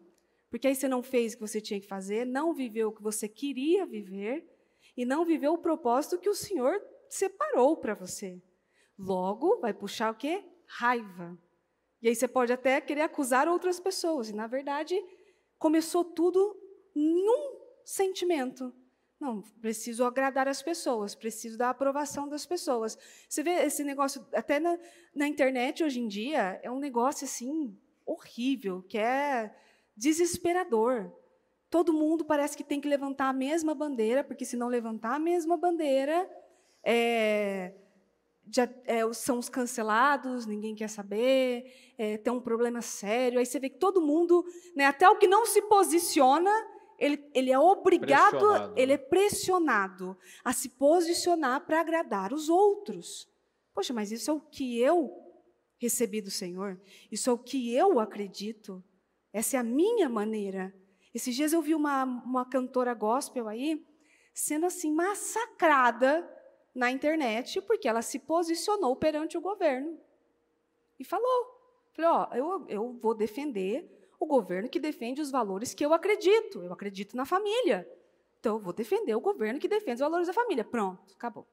porque aí você não fez o que você tinha que fazer, não viveu o que você queria viver e não viveu o propósito que o Senhor separou para você. Logo vai puxar o quê? Raiva. E aí você pode até querer acusar outras pessoas. E, na verdade, começou tudo num sentimento. Não, preciso agradar as pessoas, preciso da aprovação das pessoas. Você vê esse negócio, até na internet hoje em dia, é um negócio assim, horrível, que é desesperador. Todo mundo parece que tem que levantar a mesma bandeira, porque se não levantar a mesma bandeira, são os cancelados, ninguém quer saber, tem um problema sério. Aí você vê que todo mundo, né, até o que não se posiciona, ele é obrigado, ele é pressionado a se posicionar para agradar os outros. Poxa, mas isso é o que eu recebi do Senhor, isso é o que eu acredito, essa é a minha maneira. Esses dias eu vi uma cantora gospel aí, sendo assim, massacrada na internet, porque ela se posicionou perante o governo. E falou, eu vou defender o governo que defende os valores que eu acredito na família. Então, eu vou defender o governo que defende os valores da família. Pronto, acabou.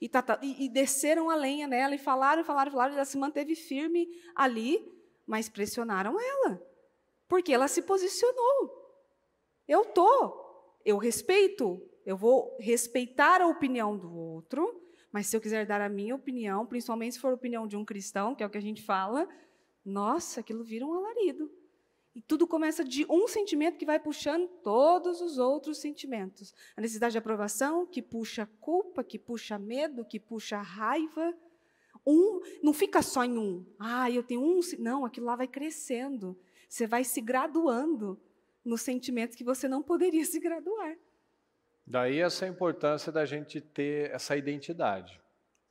E desceram a lenha nela, e falaram, e ela se manteve firme ali, mas pressionaram ela, porque ela se posicionou. Eu respeito, eu vou respeitar a opinião do outro, mas se eu quiser dar a minha opinião, principalmente se for a opinião de um cristão, que é o que a gente fala, nossa, aquilo vira um alarido. E tudo começa de um sentimento que vai puxando todos os outros sentimentos. A necessidade de aprovação, que puxa culpa, que puxa medo, que puxa raiva. Não fica só em um. Eu tenho um. Não, aquilo lá vai crescendo. Você vai se graduando nos sentimentos que você não poderia se graduar. Daí essa importância da gente ter essa identidade.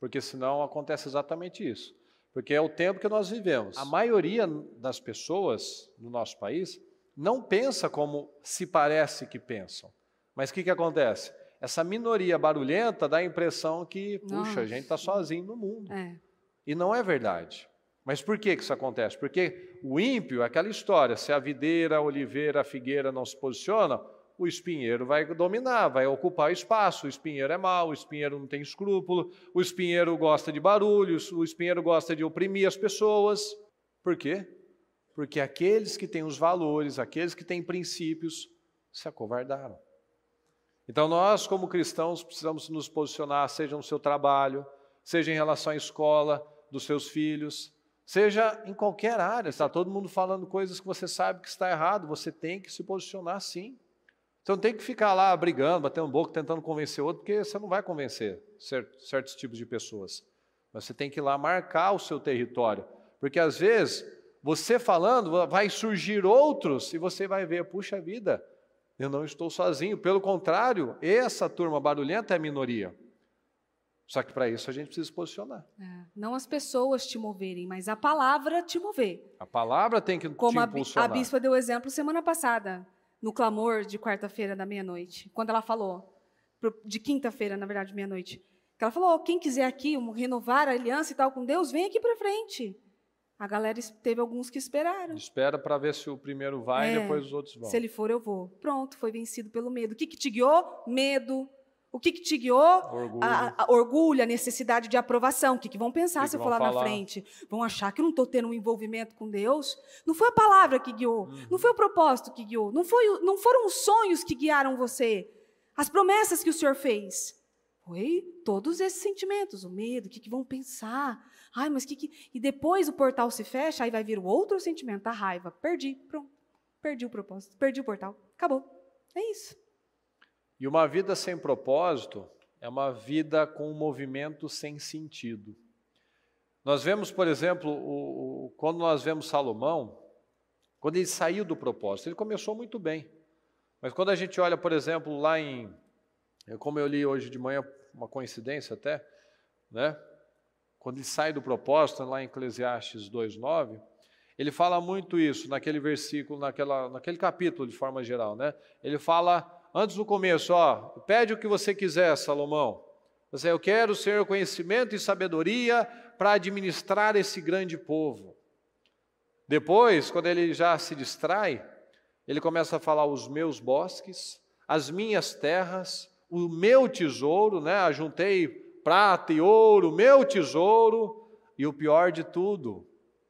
Porque senão acontece exatamente isso. Porque é o tempo que nós vivemos. A maioria das pessoas no nosso país não pensa como se parece que pensam. Mas o que acontece? Essa minoria barulhenta dá a impressão que, puxa, a gente está sozinho no mundo. E não é verdade. Mas por que isso acontece? Porque o ímpio, aquela história, se a videira, a oliveira, a figueira não se posiciona, o espinheiro vai dominar, vai ocupar o espaço. O espinheiro é mau, o espinheiro não tem escrúpulo, o espinheiro gosta de barulhos, o espinheiro gosta de oprimir as pessoas. Por quê? Porque aqueles que têm os valores, aqueles que têm princípios, se acovardaram. Então nós, como cristãos, precisamos nos posicionar, seja no seu trabalho, seja em relação à escola dos seus filhos, seja em qualquer área. Está todo mundo falando coisas que você sabe que está errado, você tem que se posicionar sim. Você não tem que ficar lá brigando, batendo boca, tentando convencer outro, porque você não vai convencer certos tipos de pessoas. Mas você tem que ir lá marcar o seu território. Porque às vezes, você falando, vai surgir outros e você vai ver, puxa vida, eu não estou sozinho. Pelo contrário, essa turma barulhenta é a minoria. Só que para isso a gente precisa se posicionar. Não as pessoas te moverem, mas a palavra te mover. A palavra tem que Como te impulsionar. a bispa deu exemplo semana passada, no clamor de quarta-feira da meia-noite, quando ela falou, de quinta-feira, na verdade, meia-noite, que ela falou, quem quiser aqui renovar a aliança e tal com Deus, vem aqui para frente. A galera, teve alguns que esperaram. Espera para ver se o primeiro vai e depois os outros vão. Se ele for, eu vou. Pronto, foi vencido pelo medo. O que te guiou? Medo. O que te guiou? Orgulho. Orgulho, a necessidade de aprovação. O que vão pensar se eu for lá falar? Na frente? Vão achar que eu não estou tendo um envolvimento com Deus? Não foi a palavra que guiou. Não foi o propósito que guiou. Não foram os sonhos que guiaram você. As promessas que o Senhor fez. Foi todos esses sentimentos. O medo, o que vão pensar? Ai, mas E depois o portal se fecha, aí vai vir o outro sentimento, a raiva. Perdi, pronto. Perdi o propósito, perdi o portal. Acabou. É isso. E uma vida sem propósito é uma vida com um movimento sem sentido. Nós vemos, por exemplo, quando nós vemos Salomão, quando ele saiu do propósito, ele começou muito bem. Mas quando a gente olha, por exemplo, lá como eu li hoje de manhã, uma coincidência até, né? Quando ele sai do propósito, lá em Eclesiastes 2:9, ele fala muito isso naquele versículo, naquele capítulo de forma geral, né? Ele fala, antes do começo, pede o que você quiser, Salomão. Eu quero, Senhor, conhecimento e sabedoria para administrar esse grande povo. Depois, quando ele já se distrai, ele começa a falar os meus bosques, as minhas terras, o meu tesouro, né? Ajuntei prata e ouro, meu tesouro, e o pior de tudo,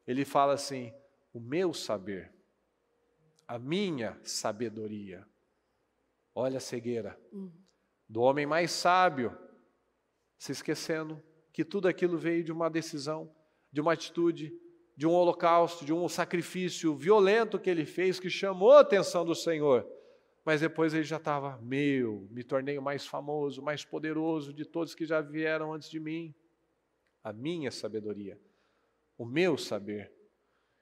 ele fala assim, o meu saber, a minha sabedoria. Olha a cegueira do homem mais sábio, se esquecendo que tudo aquilo veio de uma decisão, de uma atitude, de um holocausto, de um sacrifício violento que ele fez, que chamou a atenção do Senhor. Mas depois ele já estava, me tornei o mais famoso, mais poderoso de todos que já vieram antes de mim. A minha sabedoria, o meu saber.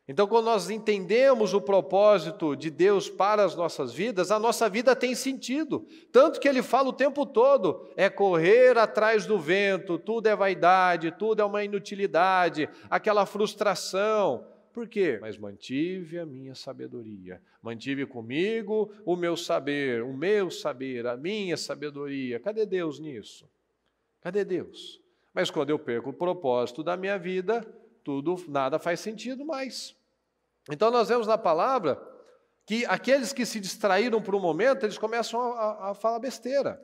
Então, quando nós entendemos o propósito de Deus para as nossas vidas, a nossa vida tem sentido. Tanto que ele fala o tempo todo, é correr atrás do vento, tudo é vaidade, tudo é uma inutilidade, aquela frustração. Por quê? Mas mantive a minha sabedoria, mantive comigo o meu saber, a minha sabedoria. Cadê Deus nisso? Cadê Deus? Mas quando eu perco o propósito da minha vida, nada faz sentido mais. Então nós vemos na palavra que aqueles que se distraíram por um momento, eles começam a falar besteira,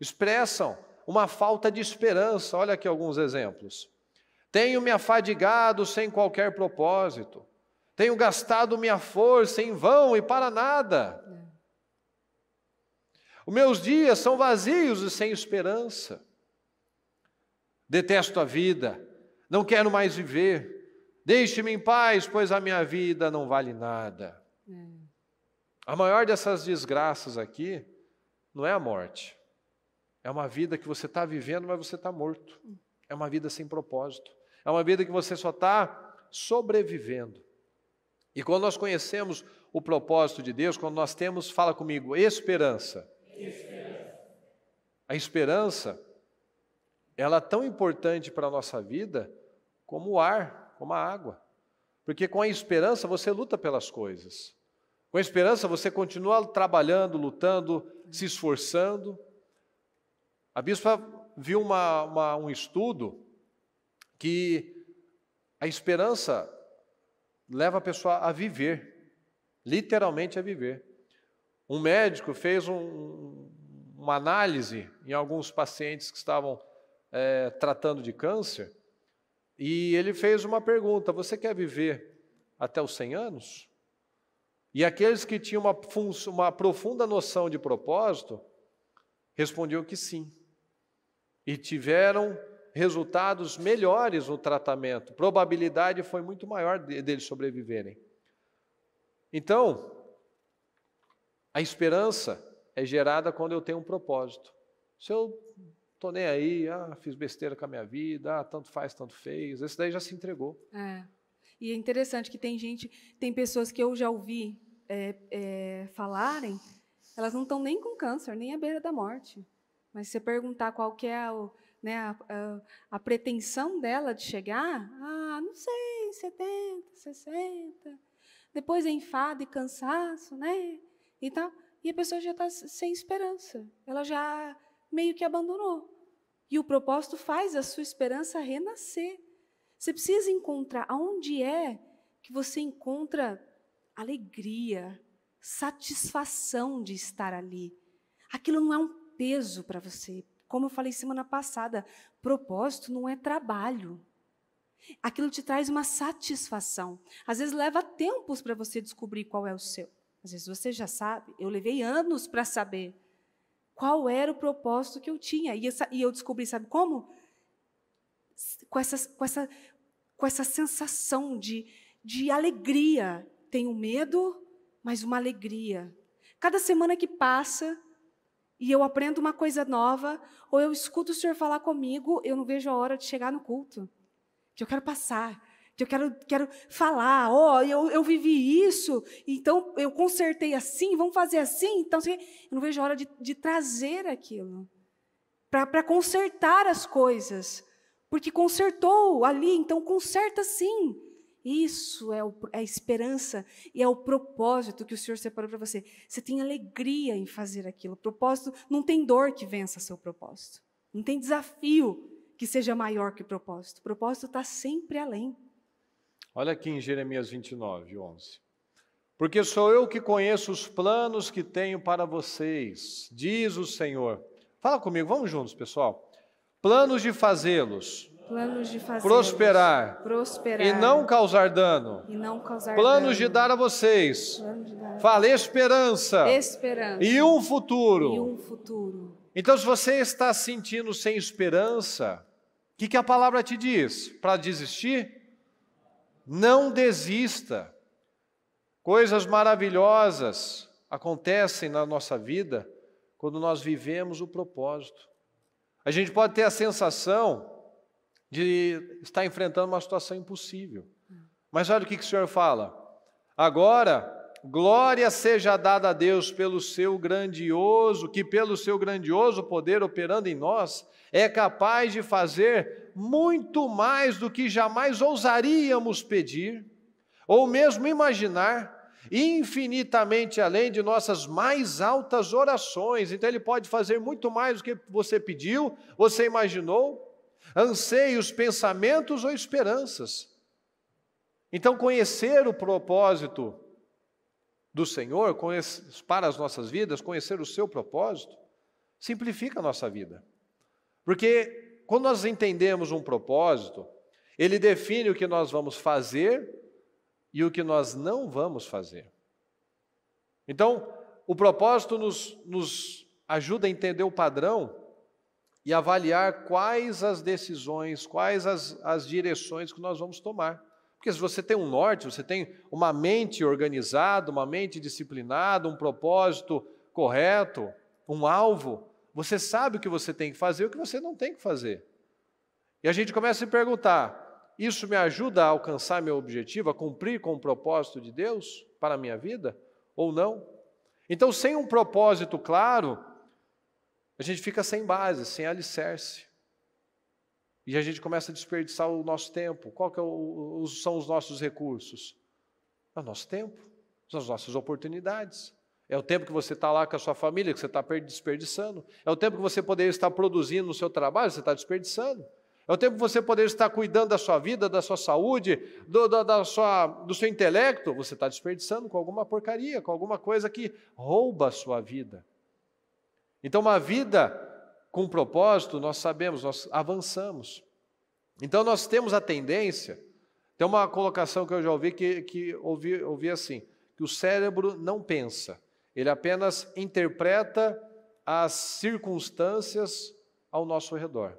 expressam uma falta de esperança. Olha aqui alguns exemplos. Tenho me afadigado sem qualquer propósito. Tenho gastado minha força em vão e para nada. Os meus dias são vazios e sem esperança. Detesto a vida. Não quero mais viver. Deixe-me em paz, pois a minha vida não vale nada. A maior dessas desgraças aqui não é a morte. É uma vida que você está vivendo, mas você está morto. É uma vida sem propósito. É uma vida que você só está sobrevivendo. E quando nós conhecemos o propósito de Deus, quando nós temos, fala comigo, esperança. A esperança, ela é tão importante para a nossa vida como o ar, como a água. Porque com a esperança você luta pelas coisas. Com a esperança você continua trabalhando, lutando, se esforçando. A bispa viu um estudo que a esperança leva a pessoa a viver, literalmente a viver. Um médico fez uma análise em alguns pacientes que estavam tratando de câncer, e ele fez uma pergunta, você quer viver até os 100 anos? E aqueles que tinham uma profunda noção de propósito, respondiam que sim. E tiveram resultados melhores no tratamento. A probabilidade foi muito maior deles sobreviverem. Então, a esperança é gerada quando eu tenho um propósito. Se eu estou nem aí, fiz besteira com a minha vida, tanto faz, tanto fez, esse daí já se entregou. E é interessante que tem pessoas que eu já ouvi falarem, elas não estão nem com câncer, nem à beira da morte. Mas se você perguntar qual que é né, a pretensão dela de chegar, não sei, 70, 60, depois é enfado e cansaço, né, e tal, e a pessoa já está sem esperança, ela já meio que abandonou. E o propósito faz a sua esperança renascer. Você precisa encontrar aonde é que você encontra alegria, satisfação de estar ali. Aquilo não é um peso para você. Como eu falei semana passada, propósito não é trabalho. Aquilo te traz uma satisfação. Às vezes leva tempos para você descobrir qual é o seu. Às vezes você já sabe. Eu levei anos para saber qual era o propósito que eu tinha. E eu descobri, sabe como? Com essa sensação de alegria. Tenho medo, mas uma alegria. Cada semana que passa e eu aprendo uma coisa nova, ou eu escuto o Senhor falar comigo, eu não vejo a hora de chegar no culto. Que eu quero passar, que eu quero falar, eu vivi isso, então eu consertei assim, vamos fazer assim. Então, eu não vejo a hora de trazer aquilo, para consertar as coisas, porque consertou ali, então conserta sim. Isso é a esperança e é o propósito que o Senhor separou para você. Você tem alegria em fazer aquilo. O propósito, não tem dor que vença seu propósito. Não tem desafio que seja maior que o propósito. O propósito está sempre além. Olha aqui em Jeremias 29, 11. Porque sou eu que conheço os planos que tenho para vocês, diz o Senhor. Fala comigo, vamos juntos, pessoal. Planos de fazê-los prosperar e não causar dano. Planos de dar a vocês. Fala, esperança. E um futuro. Então, se você está se sentindo sem esperança, o que a palavra te diz? Para desistir? Não desista. Coisas maravilhosas acontecem na nossa vida quando nós vivemos o propósito. A gente pode ter a sensação de estar enfrentando uma situação impossível. Mas olha o que o Senhor fala. Agora, glória seja dada a Deus pelo seu grandioso poder operando em nós, é capaz de fazer muito mais do que jamais ousaríamos pedir, ou mesmo imaginar, infinitamente além de nossas mais altas orações. Então Ele pode fazer muito mais do que você pediu, você imaginou, anseios, pensamentos ou esperanças. Então conhecer o propósito do Senhor para as nossas vidas, conhecer o seu propósito, simplifica a nossa vida. Porque quando nós entendemos um propósito, ele define o que nós vamos fazer e o que nós não vamos fazer. Então, o propósito nos ajuda a entender o padrão e avaliar quais as decisões, quais as direções que nós vamos tomar. Porque se você tem um norte, você tem uma mente organizada, uma mente disciplinada, um propósito correto, um alvo, você sabe o que você tem que fazer e o que você não tem que fazer. E a gente começa a se perguntar, isso me ajuda a alcançar meu objetivo, a cumprir com o propósito de Deus para a minha vida ou não? Então, sem um propósito claro, a gente fica sem base, sem alicerce. E a gente começa a desperdiçar o nosso tempo. Qual que são os nossos recursos? É o nosso tempo, são as nossas oportunidades. É o tempo que você está lá com a sua família, que você está desperdiçando. É o tempo que você poderia estar produzindo no seu trabalho, você está desperdiçando. É o tempo que você poderia estar cuidando da sua vida, da sua saúde, do seu intelecto, você está desperdiçando com alguma porcaria, com alguma coisa que rouba a sua vida. Então, uma vida com propósito, nós sabemos, nós avançamos. Então, nós temos a tendência, tem uma colocação que eu já ouvi, que ouvi assim, que o cérebro não pensa, ele apenas interpreta as circunstâncias ao nosso redor.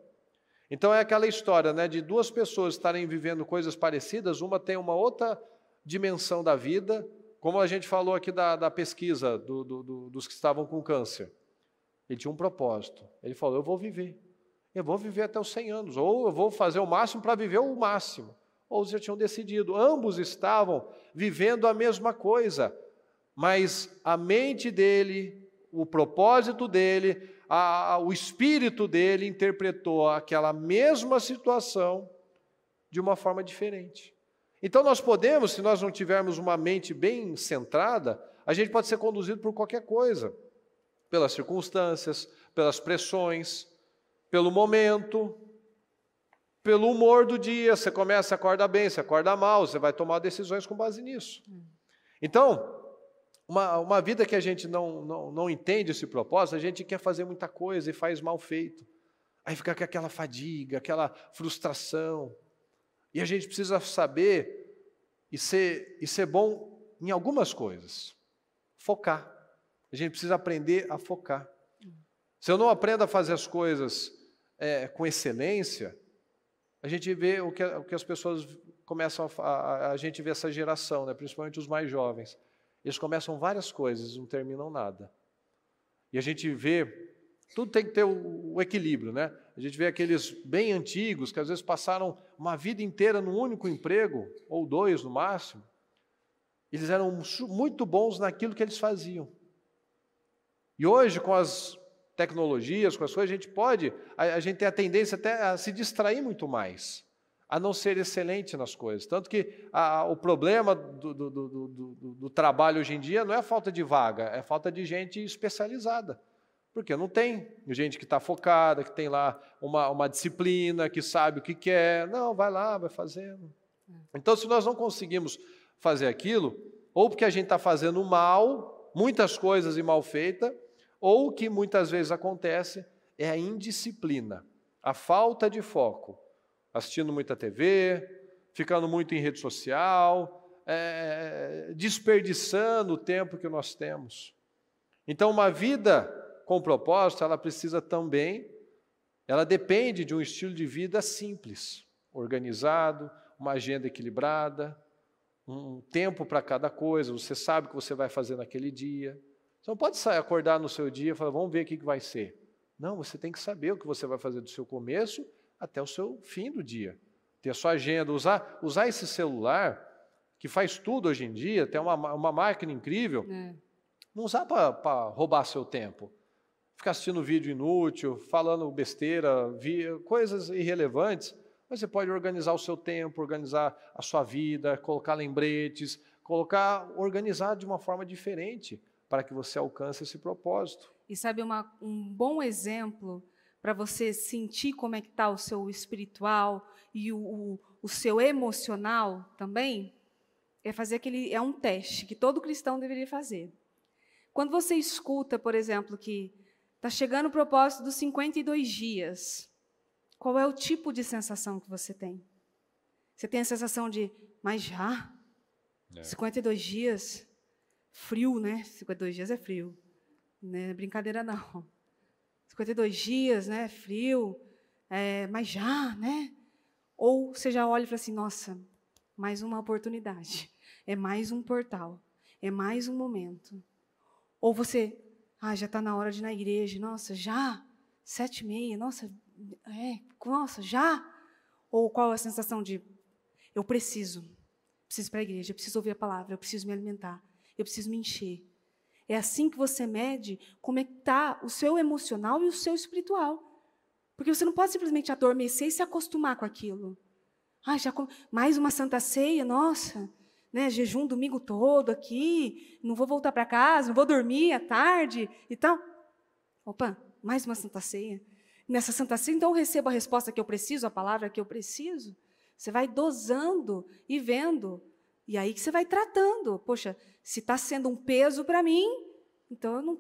Então, é aquela história, né, de duas pessoas estarem vivendo coisas parecidas, uma tem uma outra dimensão da vida, como a gente falou aqui da pesquisa dos que estavam com câncer. Ele tinha um propósito. Ele falou, eu vou viver até os 100 anos, ou eu vou fazer o máximo para viver o máximo. Ou já tinham decidido, ambos estavam vivendo a mesma coisa, mas a mente dele, o propósito dele, o espírito dele interpretou aquela mesma situação de uma forma diferente. Então nós podemos, se nós não tivermos uma mente bem centrada, a gente pode ser conduzido por qualquer coisa, pelas circunstâncias, pelas pressões, pelo momento, pelo humor do dia. Você começa a acordar bem, você acorda mal, você vai tomar decisões com base nisso. Então, uma vida que a gente não entende esse propósito, a gente quer fazer muita coisa e faz mal feito. Aí fica com aquela fadiga, aquela frustração. E a gente precisa saber e ser bom em algumas coisas. Focar. A gente precisa aprender a focar. Se eu não aprendo a fazer as coisas com excelência, a gente vê o que as pessoas começam a gente vê essa geração, né? Principalmente os mais jovens. Eles começam várias coisas e não terminam nada. E a gente vê, tudo tem que ter o equilíbrio, né? A gente vê aqueles bem antigos que às vezes passaram uma vida inteira num único emprego, ou 2 no máximo. Eles eram muito bons naquilo que eles faziam. E hoje, com as tecnologias, com as coisas, a gente tem a tendência até a se distrair muito mais, a não ser excelente nas coisas. Tanto que o problema do trabalho hoje em dia não é a falta de vaga, é a falta de gente especializada. Porque não tem gente que está focada, que tem lá uma disciplina, que sabe o que quer. Não, vai lá, vai fazendo. Então, se nós não conseguimos fazer aquilo, ou porque a gente está fazendo mal, muitas coisas e mal feitas, ou o que muitas vezes acontece é a indisciplina, a falta de foco, assistindo muita TV, ficando muito em rede social, desperdiçando o tempo que nós temos. Então, uma vida com propósito, ela precisa também, ela depende de um estilo de vida simples, organizado, uma agenda equilibrada, um tempo para cada coisa, você sabe o que você vai fazer naquele dia. Você não pode acordar no seu dia e falar, vamos ver o que vai ser. Não, você tem que saber o que você vai fazer do seu começo até o seu fim do dia. Ter a sua agenda, usar esse celular, que faz tudo hoje em dia, tem uma máquina incrível, não usar para roubar seu tempo. Ficar assistindo vídeo inútil, falando besteira, coisas irrelevantes, mas você pode organizar o seu tempo, organizar a sua vida, colocar lembretes, organizar de uma forma diferente, para que você alcance esse propósito. E sabe um bom exemplo para você sentir como é que está o seu espiritual e o seu emocional também? É um teste que todo cristão deveria fazer. Quando você escuta, por exemplo, que está chegando o propósito dos 52 dias, qual é o tipo de sensação que você tem? Você tem a sensação de, mas já? 52 dias? Frio, né? 52 dias é frio. Não é brincadeira, não. 52 dias, né? Frio. Mas já, né? Ou você já olha e fala assim, nossa, mais uma oportunidade. É mais um portal. É mais um momento. Ou você, já está na hora de ir na igreja. Nossa, já? 7h30. Nossa, já? Ou qual a sensação de, eu preciso ir para a igreja, eu preciso ouvir a palavra, eu preciso me alimentar. Eu preciso me encher. É assim que você mede como é que está o seu emocional e o seu espiritual. Porque você não pode simplesmente adormecer e se acostumar com aquilo. Mais uma Santa Ceia, nossa, né, jejum domingo todo aqui, não vou voltar para casa, não vou dormir à tarde e tal. Opa, mais uma Santa Ceia. Nessa Santa Ceia, então eu recebo a resposta que eu preciso, a palavra que eu preciso. Você vai dosando e vendo. E aí que você vai tratando. Poxa, se está sendo um peso para mim, então eu não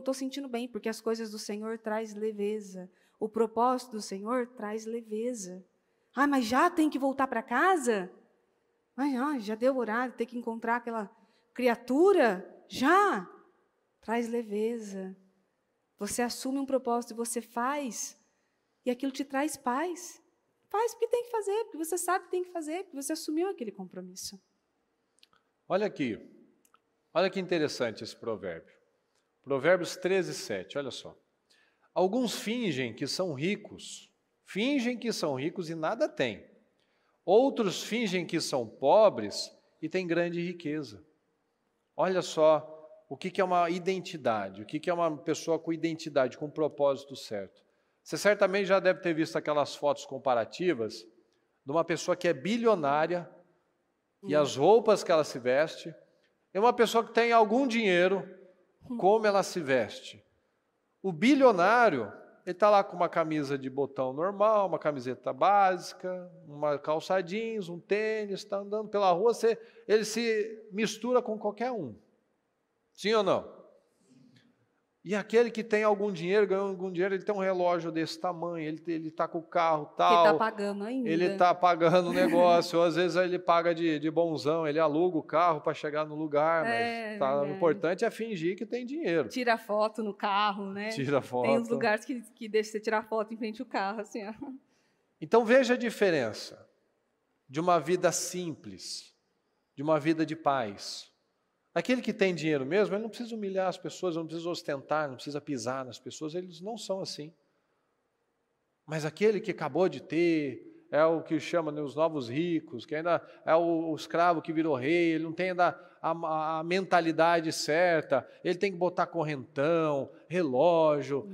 tô sentindo bem, porque as coisas do Senhor traz leveza. O propósito do Senhor traz leveza. Mas já tem que voltar para casa? Já deu horário, tem que encontrar aquela criatura? Já! Traz leveza. Você assume um propósito, você faz, e aquilo te traz paz. Faz porque tem que fazer, porque você sabe que tem que fazer, porque você assumiu aquele compromisso. Olha aqui, olha que interessante esse provérbio. Provérbios 13:7, olha só. Alguns fingem que são ricos e nada têm. Outros fingem que são pobres e têm grande riqueza. Olha só o que é uma identidade, o que é uma pessoa com identidade, com propósito certo. Você certamente já deve ter visto aquelas fotos comparativas de uma pessoa que é bilionária e as roupas que ela se veste, e uma pessoa que tem algum dinheiro, como ela se veste. O bilionário, ele está lá com uma camisa de botão normal, uma camiseta básica, uma calça jeans, um tênis, está andando pela rua, ele se mistura com qualquer um. Sim ou não? E aquele que tem algum dinheiro, ganhou algum dinheiro, ele tem um relógio desse tamanho, ele está com o carro tal. Ele está pagando ainda. Ele está pagando o negócio, ou às vezes ele paga de bonzão, ele aluga o carro para chegar no lugar, mas o importante é fingir que tem dinheiro. Tira foto no carro, né? Tira foto. Tem uns lugares que deixam você tirar foto em frente ao carro, assim, ó. Então veja a diferença de uma vida simples, de uma vida de paz. Aquele que tem dinheiro mesmo, ele não precisa humilhar as pessoas, não precisa ostentar, não precisa pisar nas pessoas, eles não são assim. Mas aquele que acabou de ter, é o que chama os novos ricos, que ainda é o escravo que virou rei, ele não tem ainda a mentalidade certa, ele tem que botar correntão, relógio,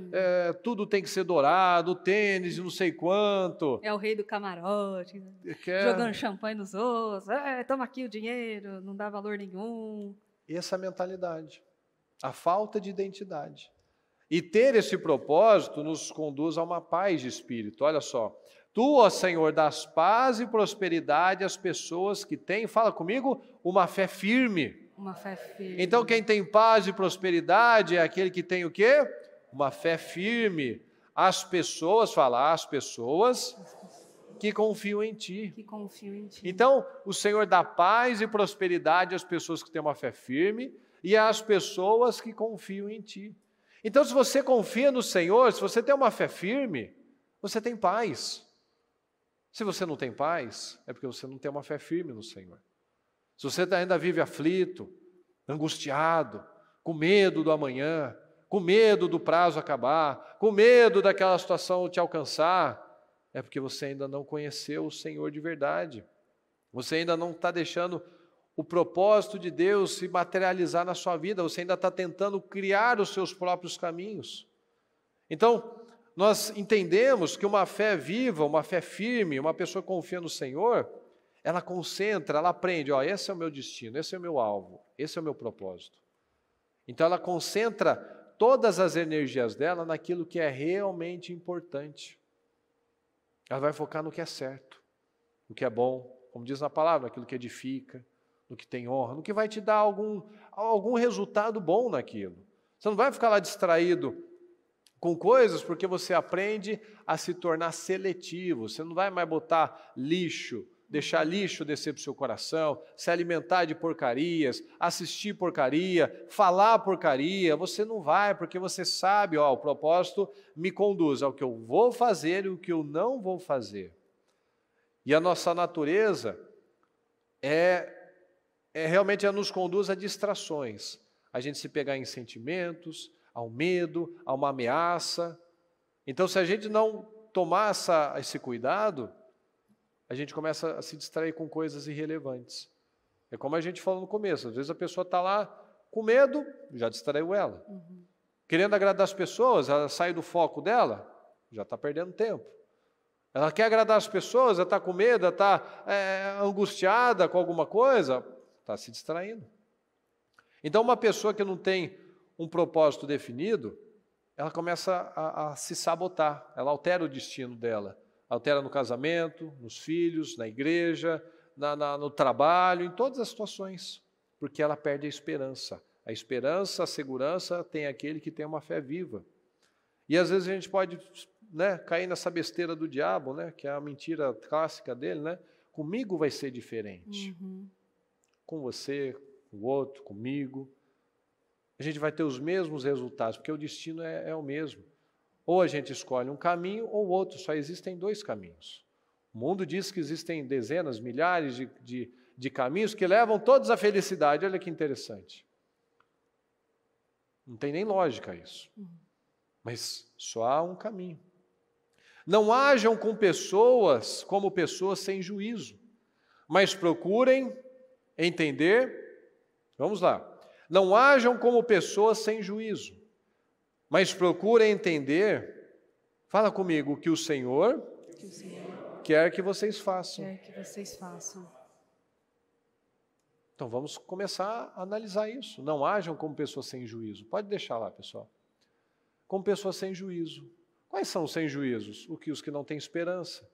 tudo tem que ser dourado, tênis de não sei quanto. É o rei do camarote, jogando champanhe nos outros, toma aqui o dinheiro, não dá valor nenhum. E essa mentalidade, a falta de identidade. E ter esse propósito nos conduz a uma paz de espírito. Olha só, tu, ó Senhor, dás paz e prosperidade às pessoas que têm, fala comigo, uma fé firme. Uma fé firme. Então quem tem paz e prosperidade é aquele que tem o quê? Uma fé firme. As pessoas, fala, as pessoas que confiam em ti. Que confiam em ti. Então, o Senhor dá paz e prosperidade às pessoas que têm uma fé firme e às pessoas que confiam em ti. Então, se você confia no Senhor, se você tem uma fé firme, você tem paz. Se você não tem paz, é porque você não tem uma fé firme no Senhor. Se você ainda vive aflito, angustiado, com medo do amanhã, com medo do prazo acabar, com medo daquela situação te alcançar, é porque você ainda não conheceu o Senhor de verdade. Você ainda não está deixando o propósito de Deus se materializar na sua vida. Você ainda está tentando criar os seus próprios caminhos. Então, nós entendemos que uma fé viva, uma fé firme, uma pessoa que confia no Senhor, ela concentra, ela aprende, esse é o meu destino, esse é o meu alvo, esse é o meu propósito. Então ela concentra todas as energias dela naquilo que é realmente importante. Ela vai focar no que é certo, no que é bom, como diz na palavra, naquilo que edifica, no que tem honra, no que vai te dar algum resultado bom naquilo. Você não vai ficar lá distraído com coisas porque você aprende a se tornar seletivo. Você não vai mais botar lixo, deixar lixo descer para o seu coração, se alimentar de porcarias, assistir porcaria, falar porcaria. Você não vai, porque você sabe, o propósito me conduz ao que eu vou fazer e o que eu não vou fazer. E a nossa natureza realmente nos conduz a distrações. A gente se pegar em sentimentos, ao medo, a uma ameaça. Então, se a gente não tomar esse cuidado, a gente começa a se distrair com coisas irrelevantes. É como a gente falou no começo, às vezes a pessoa está lá com medo, já distraiu ela. Querendo agradar as pessoas, ela sai do foco dela, já está perdendo tempo. Ela quer agradar as pessoas, ela está com medo, ela está angustiada com alguma coisa, está se distraindo. Então, uma pessoa que não tem um propósito definido, ela começa a se sabotar, ela altera o destino dela. Altera no casamento, nos filhos, na igreja, no trabalho, em todas as situações, porque ela perde a esperança. A esperança, a segurança tem aquele que tem uma fé viva. E às vezes a gente pode cair nessa besteira do diabo, que é a mentira clássica dele, comigo vai ser diferente. Com você, com o outro, comigo. A gente vai ter os mesmos resultados, porque o destino é o mesmo. Ou a gente escolhe um caminho ou outro, só existem dois caminhos. O mundo diz que existem dezenas, milhares de caminhos que levam todos à felicidade. Olha que interessante. Não tem nem lógica isso. Mas só há um caminho. Não hajam com pessoas como pessoas sem juízo, mas procurem entender, vamos lá, Não hajam como pessoas sem juízo, mas procurem entender, fala comigo, o que o Senhor quer que vocês façam. Quer que vocês façam. Então vamos começar a analisar isso. Não hajam como pessoas sem juízo. Pode deixar lá, pessoal. Como pessoas sem juízo. Quais são os sem juízos? Os que não têm esperança.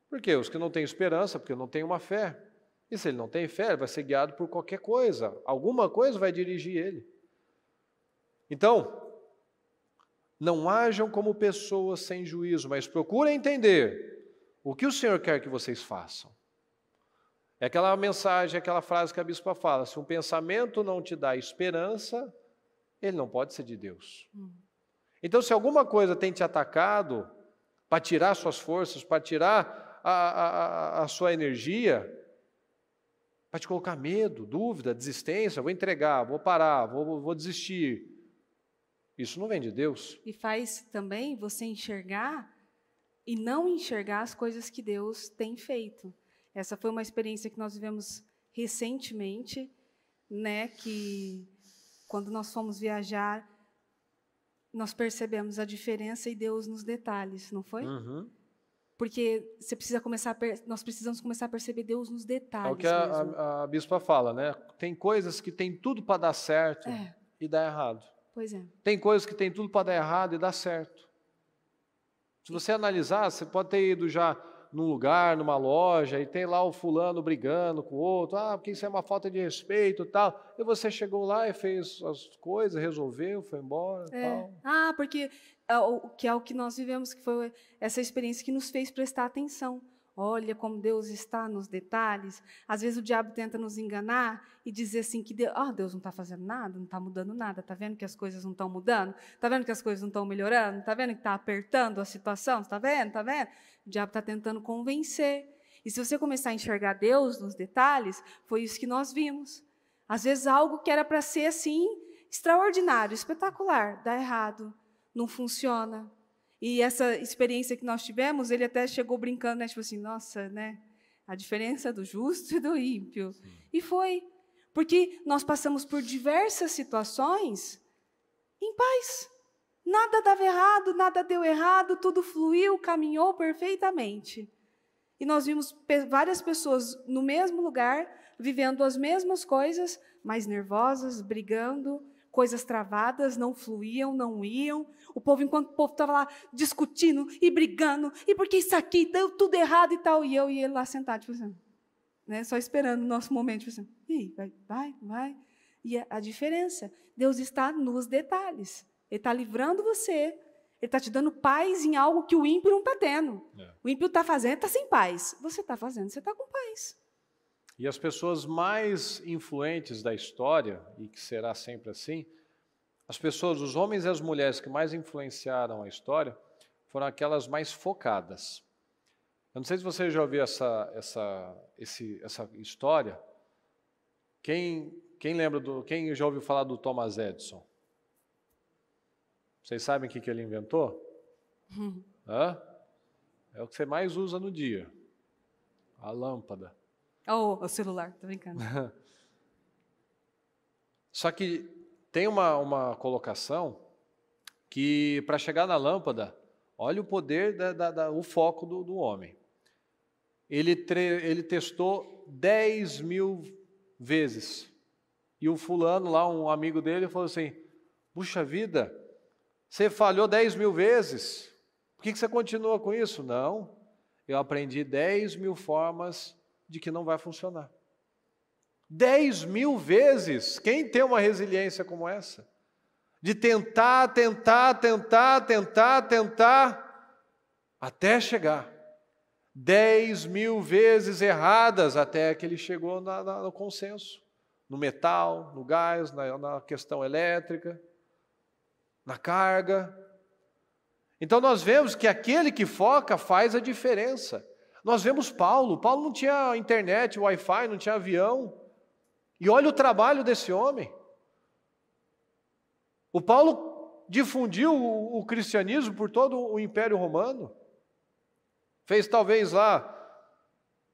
Por quê? Os que não têm esperança, porque não têm uma fé. E se ele não tem fé, ele vai ser guiado por qualquer coisa. Alguma coisa vai dirigir ele. Então, não hajam como pessoas sem juízo, mas procurem entender o que o Senhor quer que vocês façam. É aquela mensagem, aquela frase que a bispa fala: se um pensamento não te dá esperança, ele não pode ser de Deus. Então, se alguma coisa tem te atacado para tirar suas forças, para tirar a sua energia, para te colocar medo, dúvida, desistência, vou entregar, vou parar, vou desistir, isso não vem de Deus. E faz também você enxergar e não enxergar as coisas que Deus tem feito. Essa foi uma experiência que nós vivemos recentemente, né, que quando nós fomos viajar, nós percebemos a diferença e Deus nos detalhes, não foi? Uhum. Porque você precisa nós precisamos começar a perceber Deus nos detalhes. É o que a bispa fala, né? Tem coisas que tem tudo para dar certo e dá errado. Pois é. Tem coisas que tem tudo para dar errado e dá certo. Se você analisar, você pode ter ido já num lugar, numa loja, e tem lá o fulano brigando com o outro, porque isso é uma falta de respeito e tal. E você chegou lá e fez as coisas, resolveu, foi embora e tal. Porque é o que nós vivemos, que foi essa experiência que nos fez prestar atenção. Olha como Deus está nos detalhes. Às vezes o diabo tenta nos enganar e dizer assim que Deus não está fazendo nada, não está mudando nada. Está vendo que as coisas não estão mudando? Está vendo que as coisas não estão melhorando? Está vendo que está apertando a situação? Está vendo? Está vendo? O diabo está tentando convencer. E se você começar a enxergar Deus nos detalhes, foi isso que nós vimos. Às vezes algo que era para ser assim, extraordinário, espetacular, dá errado, não funciona. E essa experiência que nós tivemos, ele até chegou brincando, né? Tipo assim, nossa, né? A diferença do justo e do ímpio. Sim. E foi. Porque nós passamos por diversas situações em paz. Nada dava errado, nada deu errado, tudo fluiu, caminhou perfeitamente. E nós vimos várias pessoas no mesmo lugar, vivendo as mesmas coisas, mais nervosas, brigando, coisas travadas, não fluíam, não iam. Enquanto o povo estava lá discutindo e brigando, e porque isso aqui deu tudo errado e tal, e eu e ele lá sentado, tipo assim, né, só esperando o nosso momento, tipo assim, e aí, vai. E a diferença, Deus está nos detalhes. Ele está livrando você, Ele está te dando paz em algo que o ímpio não está tendo. O ímpio está fazendo, está sem paz. Você está fazendo, você está com paz. E as pessoas mais influentes da história, e que será sempre assim, as pessoas, os homens e as mulheres que mais influenciaram a história, foram aquelas mais focadas. Eu não sei se você já ouviu essa história. Quem já ouviu falar do Thomas Edison? Vocês sabem o que ele inventou? É o que você mais usa no dia. A lâmpada. O celular, tô brincando. Só que tem uma colocação que, para chegar na lâmpada, olha o poder, o foco do homem. Ele testou 10.000 vezes. E o fulano lá, um amigo dele, falou assim, puxa vida, você falhou 10.000 vezes, por que você continua com isso? Não, eu aprendi 10.000 formas de que não vai funcionar. 10.000 vezes, quem tem uma resiliência como essa? De tentar, até chegar. 10.000 vezes erradas, até que ele chegou no consenso. No metal, no gás, na questão elétrica, na carga. Então nós vemos que aquele que foca faz a diferença. Nós vemos Paulo não tinha internet, Wi-Fi, não tinha avião. E olha o trabalho desse homem. O Paulo difundiu o cristianismo por todo o Império Romano. Fez talvez lá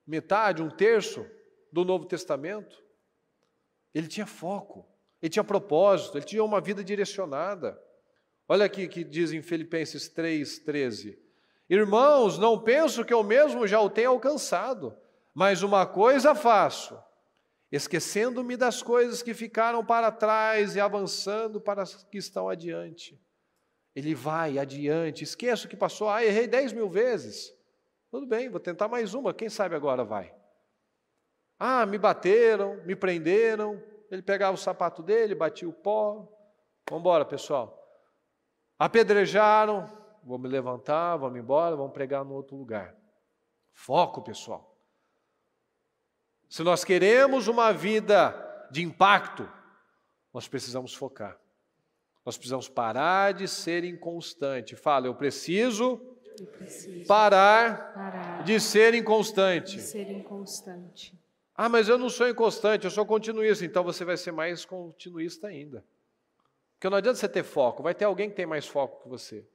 metade, 1/3 do Novo Testamento. Ele tinha foco. ele tinha propósito, ele tinha uma vida direcionada. Olha aqui que diz em Filipenses 3:13. Irmãos, não penso que eu mesmo já o tenha alcançado, mas uma coisa faço, esquecendo-me das coisas que ficaram para trás e avançando para as que estão adiante. Ele vai adiante, esqueço o que passou, errei 10.000 vezes. Tudo bem, vou tentar mais uma, quem sabe agora vai. Me bateram, me prenderam, ele pegava o sapato dele, batia o pó. Vamos embora, pessoal. Apedrejaram, vou me levantar, vamos embora, vamos pregar no outro lugar. Foco, pessoal. Se nós queremos uma vida de impacto, nós precisamos focar. Nós precisamos parar de ser inconstante. Fala, eu preciso parar de ser inconstante. Mas eu não sou inconstante, eu sou continuista. Então você vai ser mais continuista ainda. Porque não adianta você ter foco, vai ter alguém que tem mais foco que você.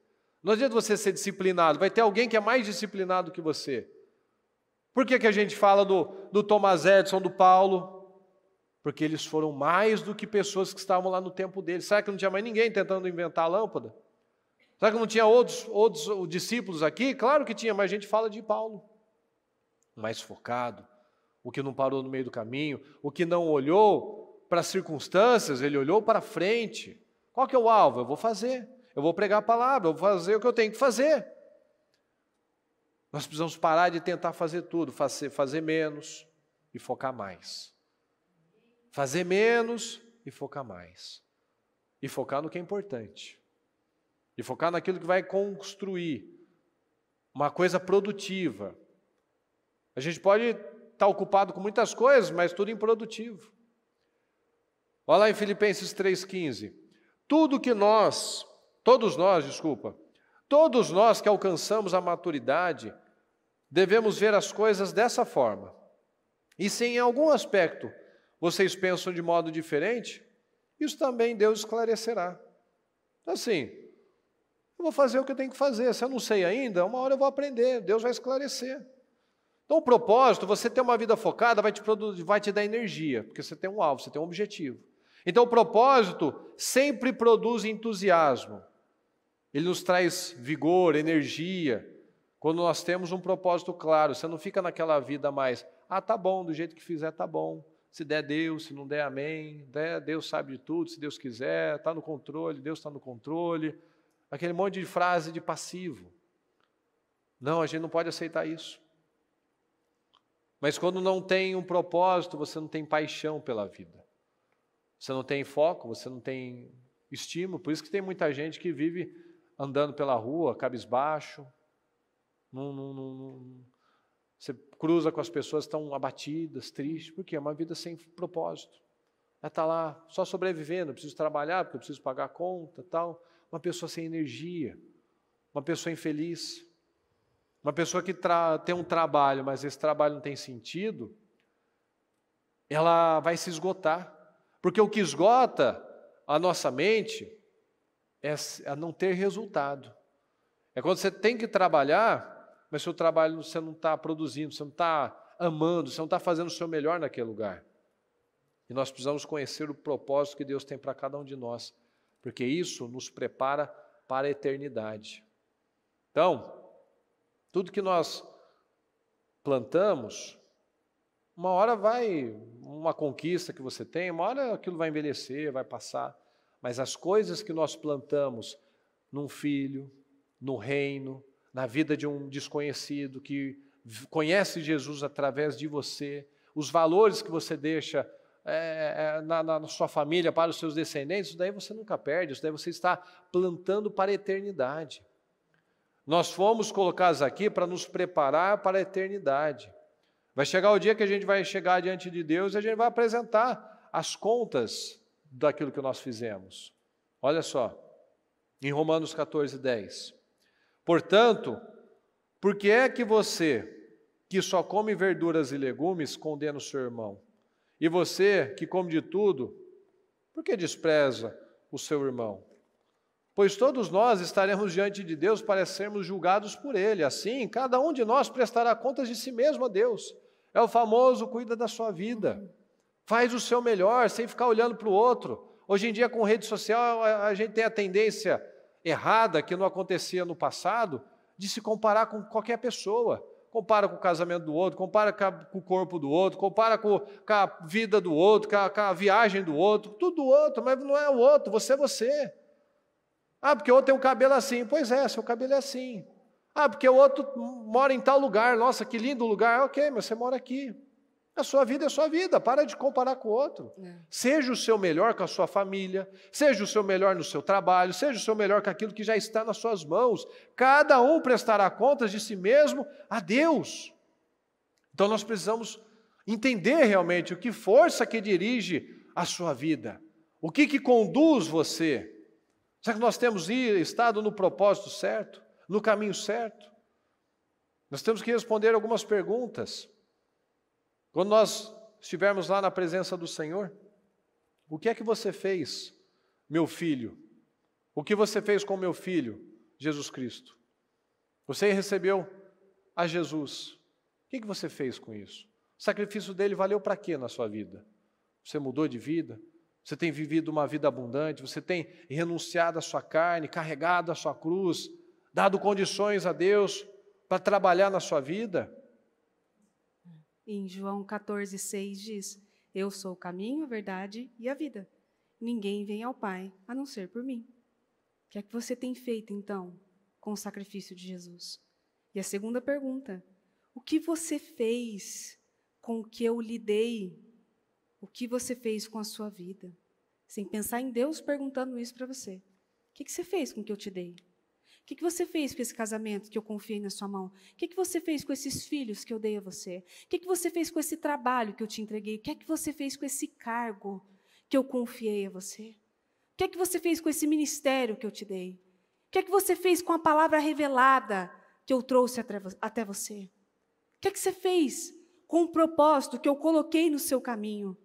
Não adianta você ser disciplinado, vai ter alguém que é mais disciplinado que você. Por que a gente fala do Thomas Edison, do Paulo? Porque eles foram mais do que pessoas que estavam lá no tempo deles. Será que não tinha mais ninguém tentando inventar a lâmpada? Será que não tinha outros discípulos aqui? Claro que tinha, mas a gente fala de Paulo. Mais focado, o que não parou no meio do caminho, o que não olhou para as circunstâncias, ele olhou para frente. Qual que é o alvo? Eu vou fazer, eu vou pregar a palavra, eu vou fazer o que eu tenho que fazer. Nós precisamos parar de tentar fazer tudo, fazer menos e focar mais. Fazer menos e focar mais. E focar no que é importante. E focar naquilo que vai construir uma coisa produtiva. A gente pode estar ocupado com muitas coisas, mas tudo improdutivo. Olha lá em Filipenses 3,15. Todos nós que alcançamos a maturidade, devemos ver as coisas dessa forma. E se em algum aspecto vocês pensam de modo diferente, isso também Deus esclarecerá. Assim, eu vou fazer o que eu tenho que fazer. Se eu não sei ainda, uma hora eu vou aprender, Deus vai esclarecer. Então o propósito, você ter uma vida focada, vai te dar energia, porque você tem um alvo, você tem um objetivo. Então o propósito sempre produz entusiasmo. Ele nos traz vigor, energia, quando nós temos um propósito claro. Você não fica naquela vida mais, tá bom, do jeito que fizer tá bom. Se der Deus, se não der amém. Deus sabe de tudo, se Deus quiser, está no controle, Deus está no controle. Aquele monte de frase de passivo. Não, a gente não pode aceitar isso. Mas quando não tem um propósito, você não tem paixão pela vida. Você não tem foco, você não tem estímulo. Por isso que tem muita gente que vive andando pela rua, cabisbaixo. Você cruza com as pessoas que estão abatidas, tristes. Por quê? É uma vida sem propósito. Ela está lá só sobrevivendo, eu preciso trabalhar, porque eu preciso pagar a conta, tal. Uma pessoa sem energia, uma pessoa infeliz. Uma pessoa que tem um trabalho, mas esse trabalho não tem sentido, ela vai se esgotar. Porque o que esgota a nossa mente é não ter resultado. É quando você tem que trabalhar, mas seu trabalho você não está produzindo, você não está amando, você não está fazendo o seu melhor naquele lugar. E nós precisamos conhecer o propósito que Deus tem para cada um de nós, porque isso nos prepara para a eternidade. Então, tudo que nós plantamos, uma hora uma conquista que você tem, uma hora aquilo vai envelhecer, vai passar. Mas as coisas que nós plantamos num filho, no reino, na vida de um desconhecido que conhece Jesus através de você, os valores que você deixa na sua família, para os seus descendentes, isso daí você nunca perde, isso daí você está plantando para a eternidade. Nós fomos colocados aqui para nos preparar para a eternidade. Vai chegar o dia que a gente vai chegar diante de Deus e a gente vai apresentar as contas daquilo que nós fizemos. Olha só, em Romanos 14:10. Portanto, por que é que você, que só come verduras e legumes, condena o seu irmão? E você, que come de tudo, por que despreza o seu irmão? Pois todos nós estaremos diante de Deus para sermos julgados por Ele. Assim, cada um de nós prestará contas de si mesmo a Deus. É o famoso cuida da sua vida. Faz o seu melhor, sem ficar olhando para o outro. Hoje em dia, com rede social, a gente tem a tendência errada, que não acontecia no passado, de se comparar com qualquer pessoa. Compara com o casamento do outro, compara com o corpo do outro, compara com a vida do outro, com a viagem do outro, tudo do outro, mas não é o outro, você é você. Ah, porque o outro tem um cabelo assim. Pois é, seu cabelo é assim. Ah, porque o outro mora em tal lugar. Nossa, que lindo lugar. Ok, mas você mora aqui. A sua vida é a sua vida, para de comparar com o outro. Seja o seu melhor com a sua família, seja o seu melhor no seu trabalho, seja o seu melhor com aquilo que já está nas suas mãos. Cada um prestará contas de si mesmo a Deus. Então nós precisamos entender realmente o que força que dirige a sua vida, o que conduz você. Será que nós temos estado no propósito certo, no caminho certo? Nós temos que responder algumas perguntas. Quando nós estivermos lá na presença do Senhor, o que é que você fez, meu filho? O que você fez com meu filho, Jesus Cristo? Você recebeu a Jesus. O que você fez com isso? O sacrifício dele valeu para quê na sua vida? Você mudou de vida? Você tem vivido uma vida abundante? Você tem renunciado à sua carne, carregado a sua cruz, dado condições a Deus para trabalhar na sua vida? Em João 14,6 diz: eu sou o caminho, a verdade e a vida. Ninguém vem ao Pai, a não ser por mim. O que é que você tem feito, então, com o sacrifício de Jesus? E a segunda pergunta: o que você fez com o que eu lhe dei? O que você fez com a sua vida? Sem pensar em Deus perguntando isso para você. O que você fez com o que eu te dei? O que você fez com esse casamento que eu confiei na sua mão? O que você fez com esses filhos que eu dei a você? O que você fez com esse trabalho que eu te entreguei? O que você fez com esse cargo que eu confiei a você? O que você fez com esse ministério que eu te dei? O que você fez com a palavra revelada que eu trouxe até você? O que você fez com o propósito que eu coloquei no seu caminho?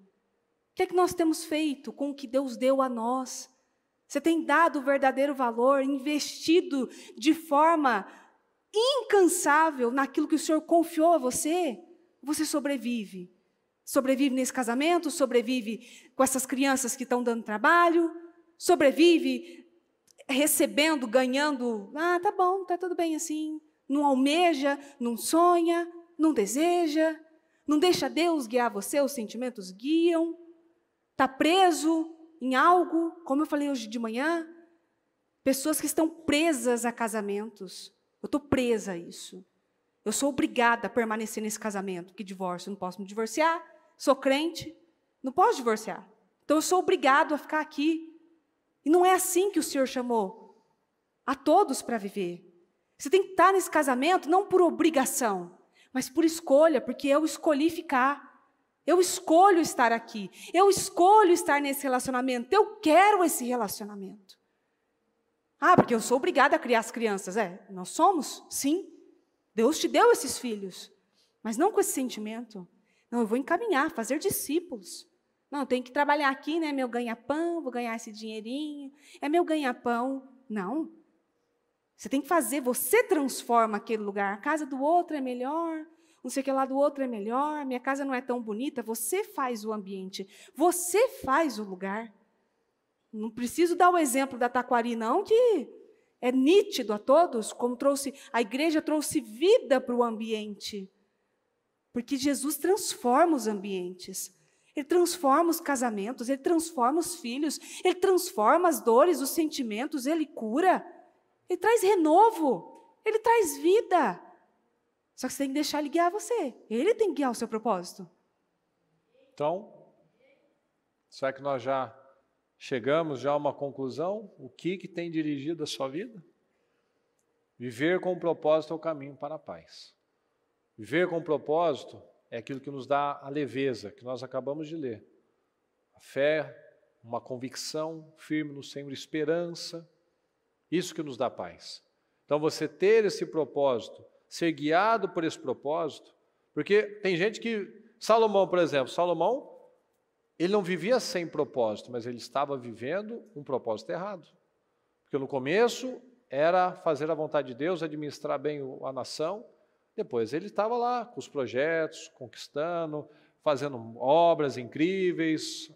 O que nós temos feito com o que Deus deu a nós? Você tem dado o verdadeiro valor, investido de forma incansável naquilo que o Senhor confiou a você? Você sobrevive. Sobrevive nesse casamento, sobrevive com essas crianças que estão dando trabalho, sobrevive recebendo, ganhando. Ah, tá bom, tá tudo bem assim. Não almeja, não sonha, não deseja, não deixa Deus guiar você, os sentimentos guiam. Está preso em algo, como eu falei hoje de manhã, pessoas que estão presas a casamentos. Eu estou presa a isso. Eu sou obrigada a permanecer nesse casamento. Que divórcio? Eu não posso me divorciar. Sou crente, não posso divorciar. Então eu sou obrigado a ficar aqui. E não é assim que o Senhor chamou a todos para viver. Você tem que estar nesse casamento não por obrigação, mas por escolha, porque eu escolhi ficar. Eu escolho estar aqui. Eu escolho estar nesse relacionamento. Eu quero esse relacionamento. Ah, porque eu sou obrigada a criar as crianças. Nós somos? Sim. Deus te deu esses filhos. Mas não com esse sentimento. Não, eu vou encaminhar, fazer discípulos. Não, eu tenho que trabalhar aqui, né? Meu ganha-pão, vou ganhar esse dinheirinho. É meu ganha-pão. Não. Você tem que fazer, você transforma aquele lugar. A casa do outro é melhor. Não sei o que lá do outro é melhor, minha casa não é tão bonita, você faz o ambiente, você faz o lugar. Não preciso dar o exemplo da Taquari, não, que é nítido a todos, como a igreja trouxe vida para o ambiente. Porque Jesus transforma os ambientes, Ele transforma os casamentos, Ele transforma os filhos, Ele transforma as dores, os sentimentos, Ele cura, Ele traz renovo, Ele traz vida. Só que você tem que deixar Ele guiar você. Ele tem que guiar o seu propósito. Então, será que nós já chegamos a uma conclusão? O que tem dirigido a sua vida? Viver com propósito é o caminho para a paz. Viver com propósito é aquilo que nos dá a leveza, que nós acabamos de ler. A fé, uma convicção firme no Senhor, esperança. Isso que nos dá paz. Então, você ter esse propósito, ser guiado por esse propósito, porque tem gente que, Salomão, por exemplo, ele não vivia sem propósito, mas ele estava vivendo um propósito errado. Porque no começo era fazer a vontade de Deus, administrar bem a nação, depois ele estava lá com os projetos, conquistando, fazendo obras incríveis.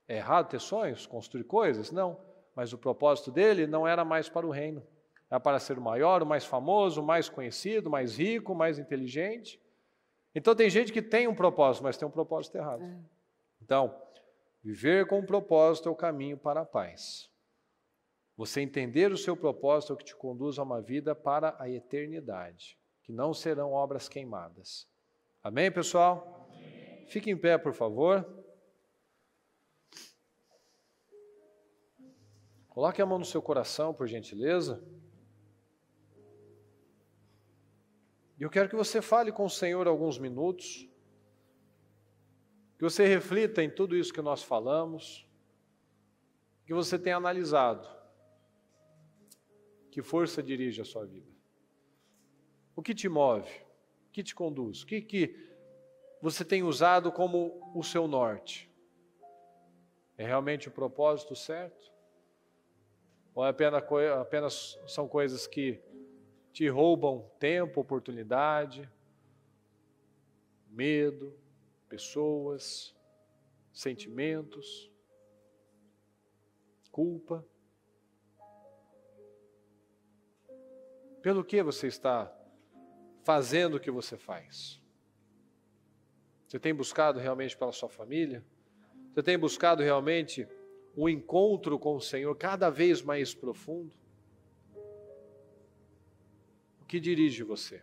É errado ter sonhos, construir coisas? Não. Mas o propósito dele não era mais para o reino. Era para ser o maior, o mais famoso, o mais conhecido, o mais rico, o mais inteligente. Então tem gente que tem um propósito, mas tem um propósito errado. Então, viver com um propósito é o caminho para a paz. Você entender o seu propósito é o que te conduz a uma vida para a eternidade, que não serão obras queimadas. Amém, pessoal? Amém. Fique em pé, por favor. Coloque a mão no seu coração, por gentileza. E eu quero que você fale com o Senhor alguns minutos, que você reflita em tudo isso que nós falamos, que você tenha analisado. Que força dirige a sua vida? O que te move? O que te conduz? O que você tem usado como o seu norte? É realmente o propósito certo? Ou apenas são coisas que te roubam tempo, oportunidade, medo, pessoas, sentimentos, culpa? Pelo que você está fazendo o que você faz? Você tem buscado realmente pela sua família? Você tem buscado realmente um encontro com o Senhor cada vez mais profundo? O que dirige você?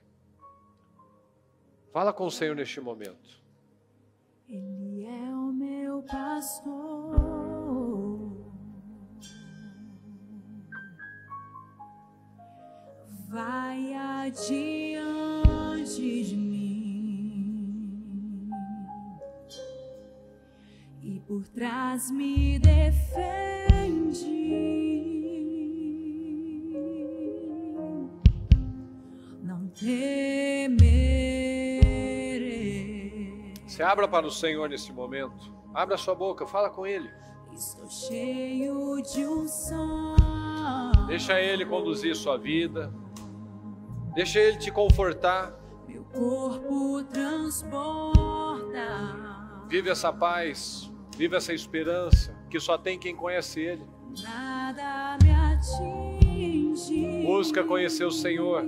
Fala com o Senhor neste momento. Ele é o meu pastor, vai adiante de mim e por trás me defende. Não temerei. Se abra para o Senhor nesse momento. Abra sua boca, fala com Ele. Estou cheio de unção. Deixa Ele conduzir sua vida. Deixa Ele te confortar. Meu corpo transporta. Vive essa paz, vive essa esperança, que só tem quem conhece Ele. Nada me atinge. Busca conhecer o Senhor.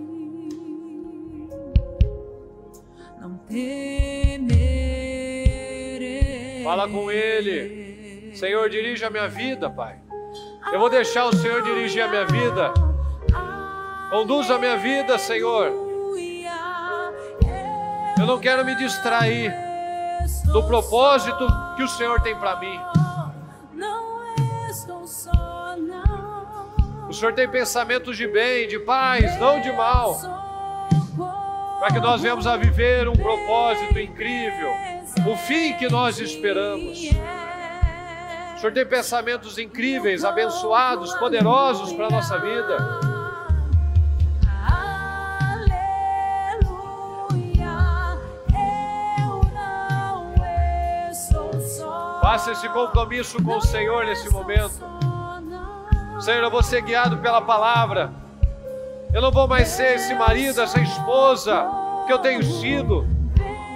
Não temerei. Fala com Ele. Senhor, dirige a minha vida, Pai. Eu vou deixar o Senhor dirigir a minha vida. Conduza a minha vida, Senhor. Eu não quero me distrair do propósito que o Senhor tem para mim. O Senhor tem pensamentos de bem, de paz, não de mal, para que nós venhamos a viver um propósito incrível, o fim que nós esperamos. O Senhor tem pensamentos incríveis, abençoados, poderosos para a nossa vida. Faça esse compromisso com o Senhor nesse momento. Senhor, eu vou ser guiado pela palavra. Eu não vou mais ser esse marido, essa esposa que eu tenho sido.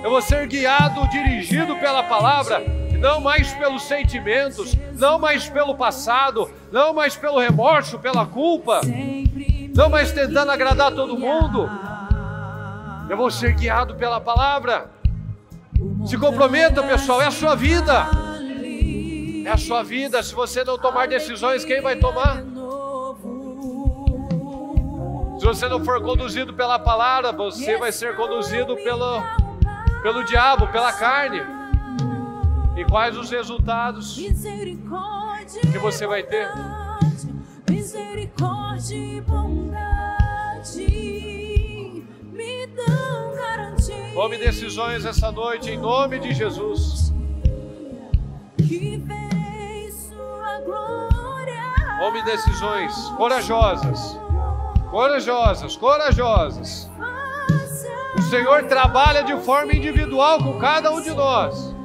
Eu vou ser guiado, dirigido pela palavra, não mais pelos sentimentos, não mais pelo passado, não mais pelo remorso, pela culpa, não mais tentando agradar todo mundo. Eu vou ser guiado pela palavra. Se comprometa, pessoal, é a sua vida. É a sua vida. Se você não tomar decisões, quem vai tomar? Se você não for conduzido pela palavra, você vai ser conduzido pelo diabo, pela carne. E quais os resultados que você vai ter? Misericórdia e bondade me dão garantia. Tome decisões essa noite em nome de Jesus. Que verei sua glória. Tome decisões corajosas. Corajosas, corajosas. O Senhor trabalha de forma individual com cada um de nós.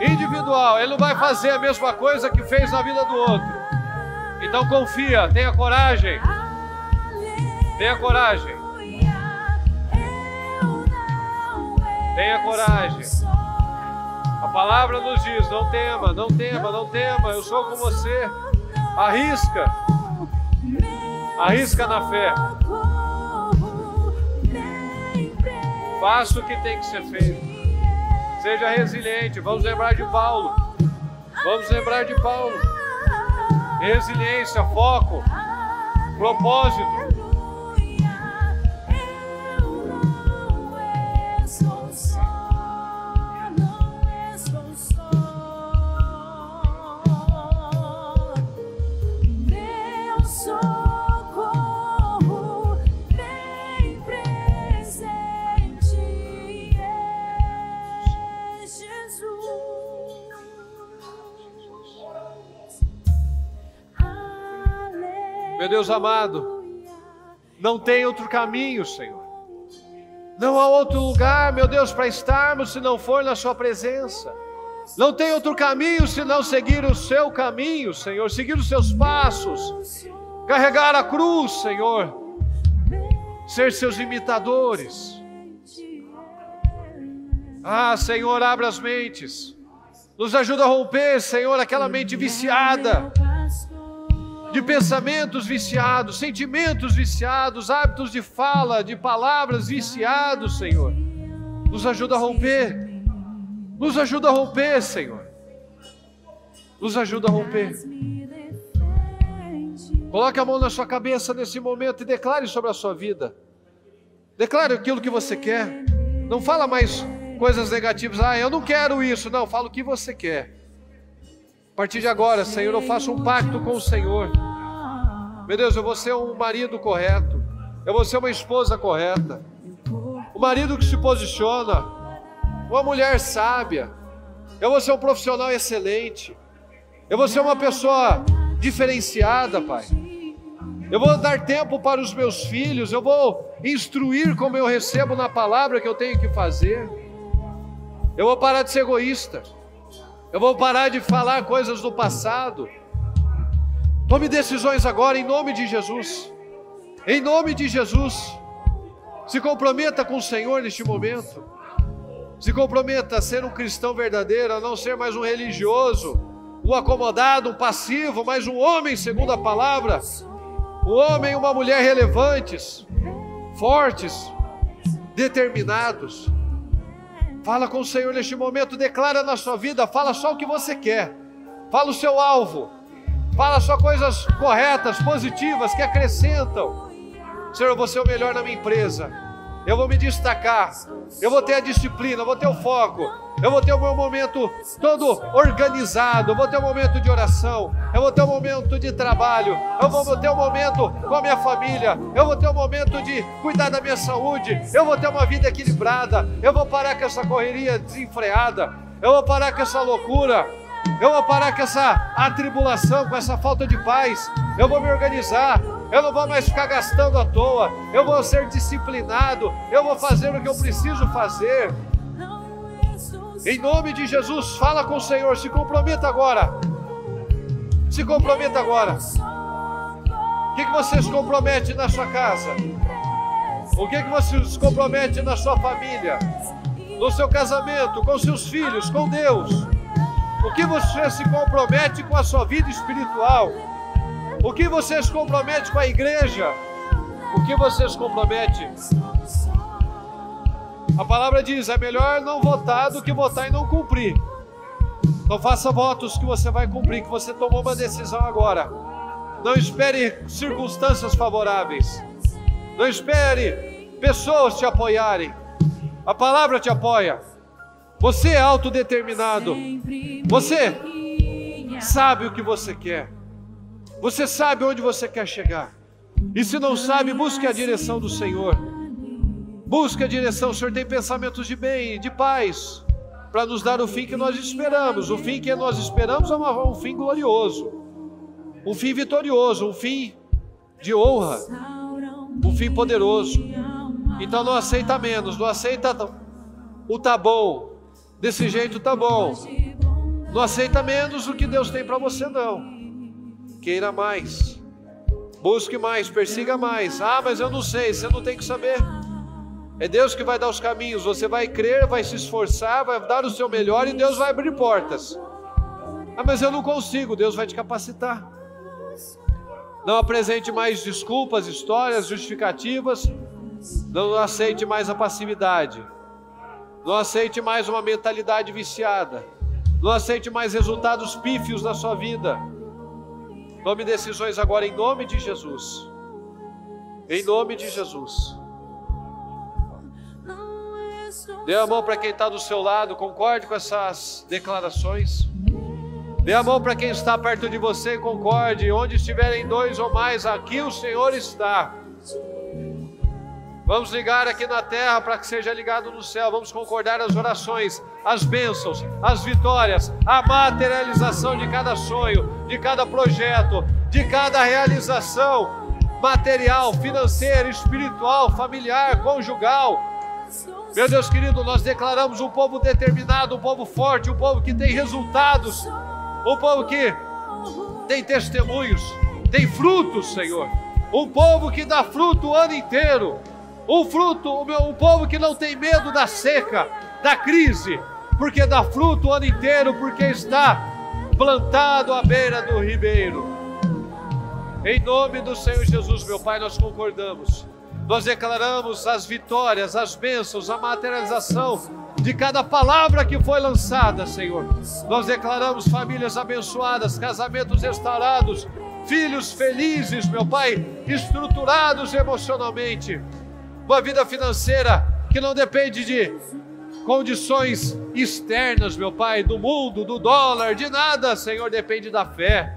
Individual, Ele não vai fazer a mesma coisa que fez na vida do outro. Então confia, tenha coragem. Tenha coragem. Tenha coragem. A palavra nos diz: não tema, não tema, não tema, eu sou com você. Arrisca, arrisca na fé. Faça o que tem que ser feito. Seja resiliente. Vamos lembrar de Paulo. Vamos lembrar de Paulo. Resiliência, foco, propósito. Meu Deus amado, não tem outro caminho, Senhor. Não há outro lugar, meu Deus, para estarmos se não for na sua presença. Não tem outro caminho se não seguir o seu caminho, Senhor. Seguir os seus passos. Carregar a cruz, Senhor. Ser seus imitadores. Ah, Senhor, abra as mentes. Nos ajuda a romper, Senhor, aquela mente viciada. De pensamentos viciados, sentimentos viciados, hábitos de fala, de palavras viciados, Senhor. Nos ajuda a romper. Nos ajuda a romper, Senhor. Nos ajuda a romper. Coloque a mão na sua cabeça nesse momento e declare sobre a sua vida. Declare aquilo que você quer. Não fala mais coisas negativas. Ah, eu não quero isso. Não, fala o que você quer. A partir de agora, Senhor, eu faço um pacto com o Senhor. Meu Deus, eu vou ser um marido correto. Eu vou ser uma esposa correta. Um marido que se posiciona. Uma mulher sábia. Eu vou ser um profissional excelente. Eu vou ser uma pessoa diferenciada, Pai. Eu vou dar tempo para os meus filhos. Eu vou instruir como eu recebo na palavra que eu tenho que fazer. Eu vou parar de ser egoísta. Eu vou parar de falar coisas do passado. Tome decisões agora em nome de Jesus. Em nome de Jesus. Se comprometa com o Senhor neste momento. Se comprometa a ser um cristão verdadeiro, a não ser mais um religioso, um acomodado, um passivo, mas um homem segundo a palavra. Um homem e uma mulher relevantes, fortes, determinados. Fala com o Senhor neste momento, declara na sua vida, fala só o que você quer. Fala o seu alvo. Fala só coisas corretas, positivas, que acrescentam. Senhor, eu vou ser o melhor na minha empresa. Eu vou me destacar. Eu vou ter a disciplina, eu vou ter o foco. Eu vou ter o meu momento todo organizado. Eu vou ter um momento de oração. Eu vou ter um momento de trabalho. Eu vou ter um momento com a minha família. Eu vou ter um momento de cuidar da minha saúde. Eu vou ter uma vida equilibrada. Eu vou parar com essa correria desenfreada. Eu vou parar com essa loucura. Eu vou parar com essa atribulação, com essa falta de paz. Eu vou me organizar. Eu não vou mais ficar gastando à toa. Eu vou ser disciplinado. Eu vou fazer o que eu preciso fazer. Em nome de Jesus, fala com o Senhor. Se comprometa agora. Se comprometa agora. O que você se compromete na sua casa? O que você se compromete na sua família? No seu casamento, com seus filhos, com Deus? O que você se compromete com a sua vida espiritual? O que você se compromete com a igreja? O que você se compromete? A palavra diz, é melhor não votar do que votar e não cumprir. Não faça votos que você vai cumprir, que você tomou uma decisão agora. Não espere circunstâncias favoráveis. Não espere pessoas te apoiarem. A palavra te apoia. Você é autodeterminado. Você sabe o que você quer. Você sabe onde você quer chegar. E se não sabe, busque a direção do Senhor. Busque a direção. O Senhor tem pensamentos de bem, de paz, para nos dar o fim que nós esperamos. O fim que nós esperamos é um fim glorioso, um fim vitorioso, um fim de honra, um fim poderoso. Então não aceita menos, não aceita o tá bom, desse jeito tá bom. Não aceita menos o que Deus tem para você, não. Queira mais, busque mais, persiga mais. Ah, mas eu não sei, você não tem que saber. É Deus que vai dar os caminhos. Você vai crer, vai se esforçar, vai dar o seu melhor e Deus vai abrir portas. Ah, mas eu não consigo. Deus vai te capacitar. Não apresente mais desculpas, histórias, justificativas. Não aceite mais a passividade. Não aceite mais uma mentalidade viciada. Não aceite mais resultados pífios na sua vida. Tome decisões agora em nome de Jesus. Em nome de Jesus. Dê a mão para quem está do seu lado, concorde com essas declarações. Dê a mão para quem está perto de você e concorde. Onde estiverem dois ou mais, aqui o Senhor está. Vamos ligar aqui na terra para que seja ligado no céu. Vamos concordar as orações, as bênçãos, as vitórias, a materialização de cada sonho, de cada projeto, de cada realização material, financeira, espiritual, familiar, conjugal. Meu Deus querido, nós declaramos um povo determinado, um povo forte, um povo que tem resultados, um povo que tem testemunhos, tem frutos, Senhor. Um povo que dá fruto o ano inteiro. Um povo que não tem medo da seca, da crise, porque dá fruto o ano inteiro, porque está plantado à beira do ribeiro. Em nome do Senhor Jesus, meu Pai, nós concordamos. Nós declaramos as vitórias, as bênçãos, a materialização de cada palavra que foi lançada, Senhor. Nós declaramos famílias abençoadas, casamentos restaurados, filhos felizes, meu Pai, estruturados emocionalmente. Uma vida financeira que não depende de condições externas, meu Pai, do mundo, do dólar, de nada, Senhor, depende da fé.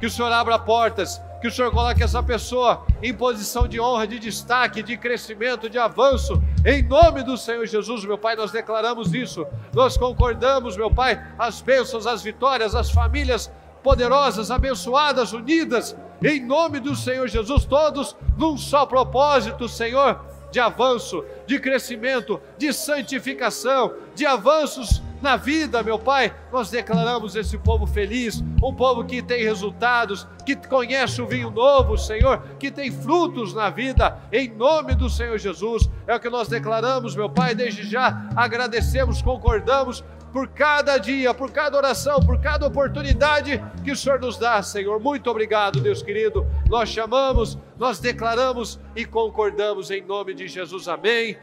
Que o Senhor abra portas, que o Senhor coloque essa pessoa em posição de honra, de destaque, de crescimento, de avanço, em nome do Senhor Jesus, meu Pai, nós declaramos isso, nós concordamos, meu Pai, as bênçãos, as vitórias, as famílias poderosas, abençoadas, unidas, em nome do Senhor Jesus, todos num só propósito, Senhor, de avanço, de crescimento, de santificação, de avanços na vida, meu Pai. Nós declaramos esse povo feliz, um povo que tem resultados, que conhece o vinho novo, Senhor, que tem frutos na vida, em nome do Senhor Jesus. É o que nós declaramos, meu Pai, desde já agradecemos, concordamos por cada dia, por cada oração, por cada oportunidade que o Senhor nos dá, Senhor. Muito obrigado, Deus querido. Nós chamamos, nós declaramos e concordamos em nome de Jesus. Amém.